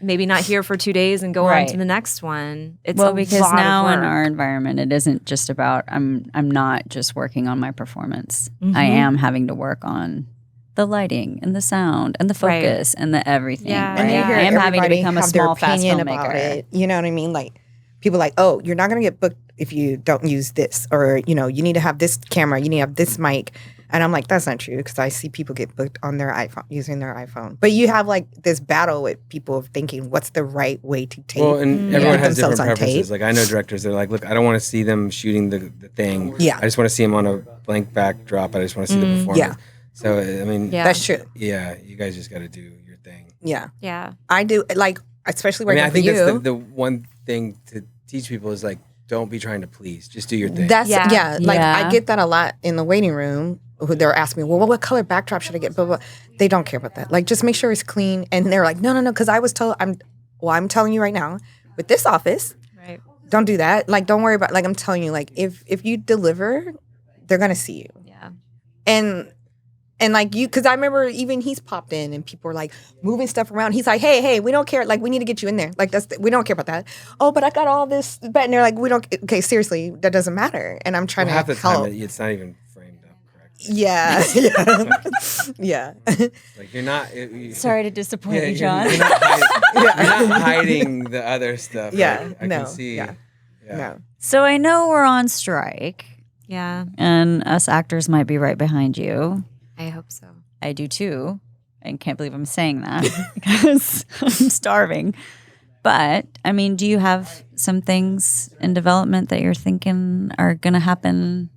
I: maybe not here for 2 days and go on to the next one. It's
A: because
I: lot
A: now
I: of
A: in
I: work.
A: our environment, it isn't just about I'm not just working on my performance. I am having to work on the lighting and the sound and the focus and the everything.
I: Yeah.
A: Right?
H: And you hear
A: I am having to
H: everybody
A: become a
H: have their
A: small, fast
H: opinion about
A: filmmaker.
H: it. You know what I mean? Like people are like, "Oh, you're not going to get booked if you don't use this," or you need to have this camera, you need to have this mic. And I'm like, that's not true, because I see people get booked on their iPhone, using their iPhone. But you have like this battle with people of thinking, what's the right way to tape?
G: Well, and everyone has different
H: themselves on
G: preferences.
H: tape.
G: Like I know directors, they're like, look, I don't want to see them shooting the thing.
H: Yeah.
G: I just want to see them on a blank backdrop. I just want to see the performance.
H: Yeah.
G: So I mean,
I: Yeah.
H: That's true.
G: yeah, you guys just got to do your thing.
H: Yeah.
I: Yeah.
H: I do, like, especially
G: I
H: working
G: mean, I think
H: for
G: that's
H: you.
G: the one thing to teach people is like, don't be trying to please. Just do your thing.
H: That's
I: Yeah.
H: like
A: Yeah.
H: I get that a lot in the waiting room. Who they're asking me, well, what color backdrop should I get? Blah, blah. They don't care about that. Like, just make sure it's clean. And they're like, no, because I was told. I'm telling you right now, with this office,
I: Right.
H: don't do that. Like, don't worry about, like, I'm telling you, like, if you deliver, they're going to see you.
I: Yeah.
H: And like you, because I remember even he's popped in and people were like moving stuff around. He's like, hey, we don't care. Like, we need to get you in there. Like, we don't care about that. Oh, but I got all this. And they're like, we don't. Okay, seriously, that doesn't matter. And I'm trying to
G: half the
H: help.
G: time it's not even framed up correctly.
H: Yeah. Yeah.
G: Like, you're not.
A: Sorry to disappoint you, John.
G: You're not hiding the other stuff.
H: Yeah.
G: Like, I can see.
H: Yeah. No.
A: So I know we're on strike.
I: Yeah.
A: And us actors might be right behind you.
I: I hope so.
A: I do too. I can't believe I'm saying that because I'm starving. But I mean, do you have some things in development that you're thinking are going to happen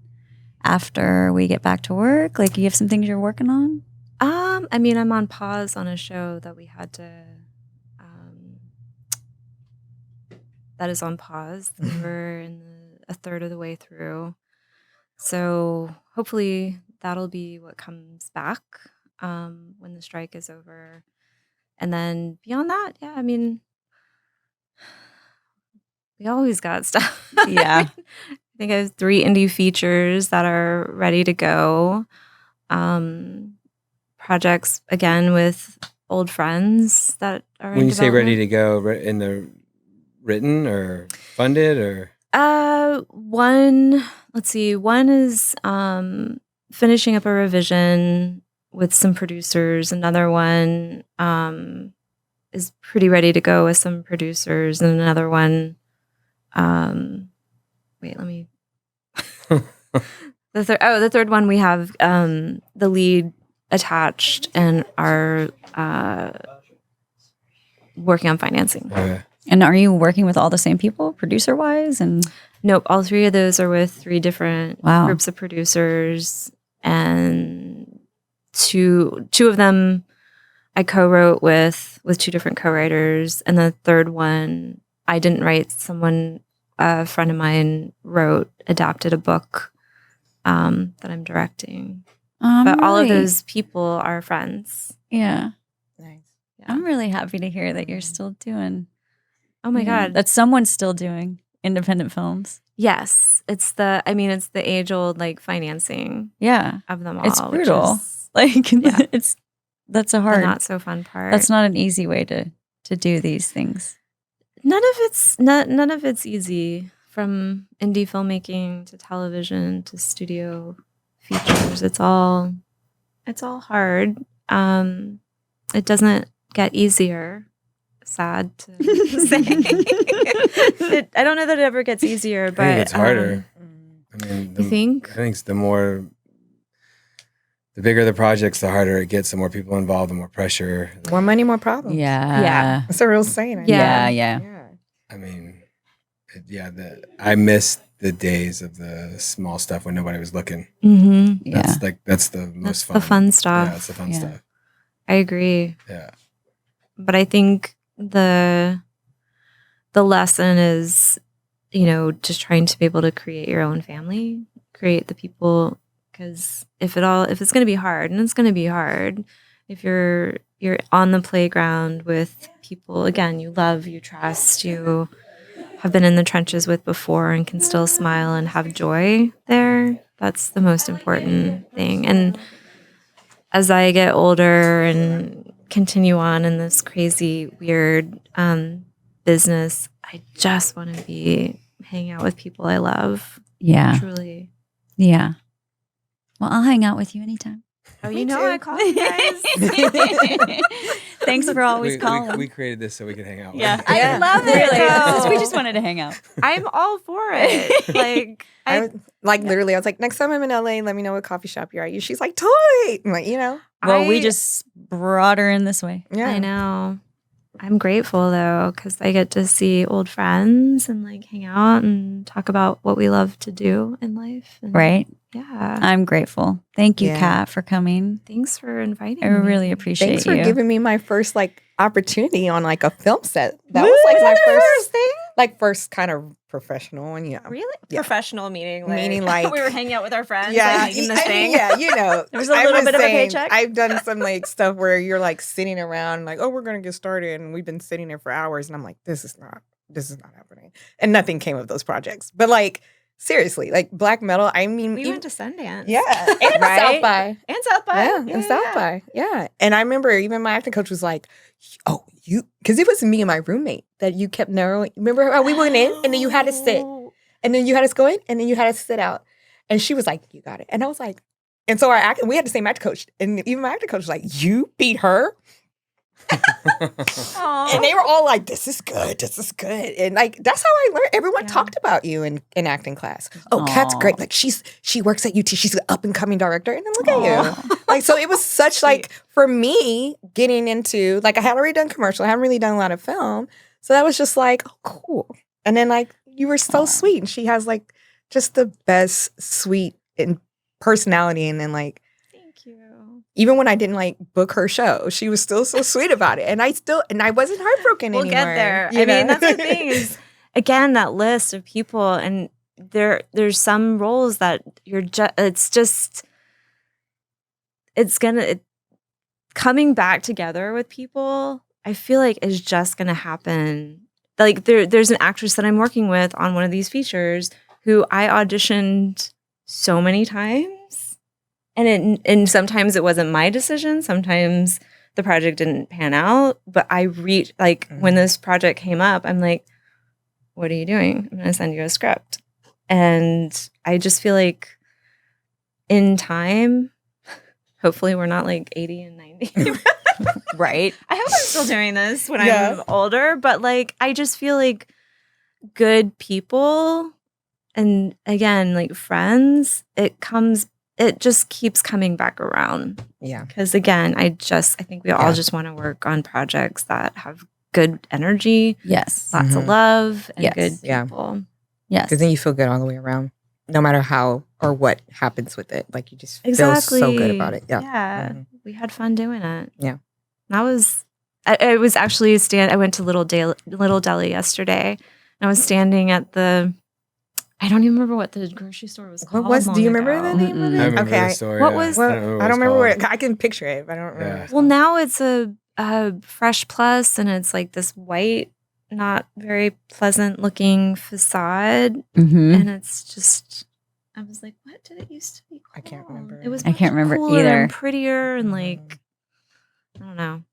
A: after we get back to work? Like, you have some things you're working on?
I: I mean, I'm on pause on a show that we had to. That is on pause. We're in a third of the way through, so hopefully that'll be what comes back when the strike is over. And then beyond that, yeah, I mean, we always got stuff.
A: Yeah.
I: I think I have 3 indie features that are ready to go. Projects, again, with old friends that are
G: When you say ready to go, in the written or funded or?
I: One is finishing up a revision with some producers. Another one is pretty ready to go with some producers. And another one, wait, let me. The third one, we have the lead attached and are working on financing.
G: Okay.
A: And are you working with all the same people, producer-wise? And
I: nope, all 3 of those are with 3 different
A: Wow.
I: groups of producers, and two of them I co-wrote with 2 different co-writers, and the third one I didn't write. Someone, a friend of mine, adapted a book that I'm directing. But all of those people are friends.
A: Yeah.
H: Nice.
I: Yeah.
A: I'm really happy to hear that you're still doing.
I: Oh my God.
A: That someone's still doing independent films.
I: Yes. It's the age old like financing
A: Yeah.
I: of them all.
A: It's
I: which
A: brutal.
I: is
A: Like,
I: Yeah.
A: that's a
I: the
A: hard,
I: not so fun part.
A: that's not an easy way to do these things.
I: None of it's easy, from indie filmmaking to television to studio features. It's all hard. It doesn't get easier. Sad to say. I don't know that it ever gets easier, but
G: I think it's harder. I mean,
I: you think?
G: I think it's the bigger the projects, the harder it gets. The more people involved, the more pressure.
H: More money, more problems.
A: Yeah.
H: That's a real saying.
A: Yeah.
G: I mean, I miss the days of the small stuff when nobody was looking.
I: Mm-hmm.
G: That's the most fun.
I: The fun stuff.
G: Yeah, it's the fun stuff.
I: I agree.
G: Yeah.
I: But I think the lesson is, just trying to be able to create your own family, create the people, because if it's going to be hard, and it's going to be hard, if you're on the playground with people, again, you love, you trust, you have been in the trenches with before and can still smile and have joy there, that's the most important thing. And as I get older and continue on in this crazy, weird business, I just want to be hanging out with people I love.
A: Yeah.
I: Truly.
A: Yeah. Well, I'll hang out with you anytime.
I: Oh,
H: Me too.
I: I call you guys.
A: Thanks for always calling.
G: We created this so we could hang out.
A: Yeah.
G: With you.
A: I love it.
I: Really.
A: We just wanted to hang out.
I: I'm all for it. Like,
H: I was like, next time I'm in LA, let me know what coffee shop you're at. She's like, totally. I'm like,
A: Well, we just brought her in this way.
H: yeah.
I: I know. I'm grateful though, because I get to see old friends and like hang out and talk about what we love to do in life. And
A: Right?
I: Yeah.
A: I'm grateful. Thank you,
H: Yeah.
A: Kat, for coming.
I: Thanks for inviting
A: I
I: me.
A: really appreciate
H: Thanks for
A: you.
H: giving me my first opportunity on a film set. That was my first thing, first kind of professional one. Yeah,
I: Really?
H: Yeah.
I: Professional meaning
H: Meaning,
I: we were hanging out with our friends
H: yeah,
I: and making this thing.
H: Yeah,
A: There was a little bit of a paycheck.
H: I've done some stuff where you're sitting around oh, we're gonna get started, and we've been sitting there for hours, and I'm like, this is not this is not happening. And nothing came of those projects. But like, seriously, like black metal, I mean.
I: We went to Sundance.
H: Yeah. And South by.
I: And South by.
H: Yeah, and South by. Yeah. And I remember even my acting coach was like, oh, because it was me and my roommate that you kept narrowing. Remember how we went in and then you had to sit. And then you had us go in and then you had us sit out. And she was like, you got it. And I was like, and so we had the same acting coach. And even my acting coach was like, you beat her? And they were all like, this is good. And like, that's how I learned. Everyone talked about you in acting class. Oh, Kat's great. Like she works at UT. She's an up and coming director. And then look at you. Like, so it was such like, for me, getting into, like I had already done commercial. I haven't really done a lot of film. So that was just like, oh, cool. And then like, you were so sweet. And she has like just the best sweet and personality. And then like, even when I didn't like book her show, she was still so sweet about it. And I wasn't heartbroken anymore.
I: We'll get there. I mean, that's the thing is, again, that list of people, and there's some roles that coming back together with people, I feel like is just going to happen. Like there's an actress that I'm working with on one of these features who I auditioned so many times. And sometimes it wasn't my decision. Sometimes the project didn't pan out. But when this project came up, I'm like, what are you doing? I'm going to send you a script. And I just feel like in time, hopefully we're not like 80 and 90.
A: Right.
I: I hope I'm still doing this when I'm older. But like, I just feel like good people and again, like friends, it just keeps coming back around. Yeah. Because again, I think we all just want to work on projects that have good energy.
A: Yes.
I: Lots of love and good people.
H: Yes. Because then you feel good all the way around, no matter how or what happens with it. Like you just feel so good about it. Yeah.
I: Yeah. We had fun doing it. Yeah. That was, I was actually I went to Little Deli yesterday. And I was standing at I don't even remember what the grocery store was called.
H: Do you remember the name of it?
G: I remember the store.
I: What was?
H: I don't remember what I can picture it, but I don't remember.
I: Well, now it's a Fresh Plus, and it's like this white, not very pleasant looking facade, and it's just. I was like, what did it used to be called?
H: I can't remember.
I: It was.
A: I can't remember
I: cooler
A: either.
I: And prettier, and like, I don't know.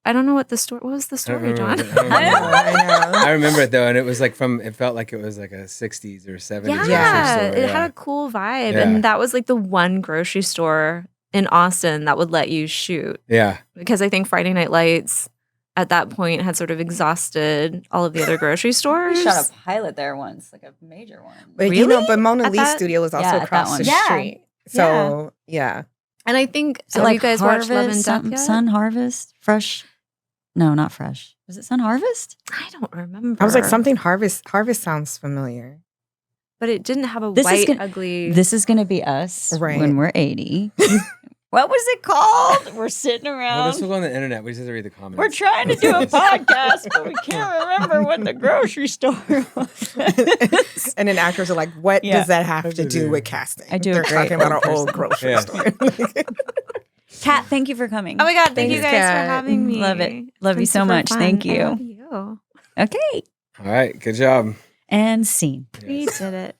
I: I don't know what was the story, John?
G: I remember it though, and it was like it felt like it was like a 60s or 70s.
I: Yeah, it had a cool vibe, and that was like the one grocery store in Austin that would let you shoot. Yeah, because I think Friday Night Lights at that point had sort of exhausted all of the other grocery stores.
A: We shot a pilot there once, like a major one.
H: But
I: really?
H: But Mona Lee's studio was also across the street. So yeah.
I: And I think
A: so. Like
I: you guys watched Love and Death yet?
A: Sun Harvest, Fresh. No, not Fresh. Was it Sun Harvest?
I: I don't remember.
H: I was like, something Harvest. Harvest sounds familiar.
I: But it didn't have a ugly.
A: This is going to be us when we're 80. What was it called? We're sitting around.
G: Well, this will go on the internet. We just have to read the comments.
A: We're trying to do a podcast, but we can't remember what the grocery store was.
H: And then actors are like, what does that have to do with casting?
A: I do.
H: They're talking about our old grocery store.
A: Kat, thank you for coming.
I: Oh my God, thank you guys for having me.
A: Love it. Love you so much.
I: Fun.
A: Thank you.
I: I love you.
A: Okay.
G: All right. Good job.
A: And scene.
I: We did it.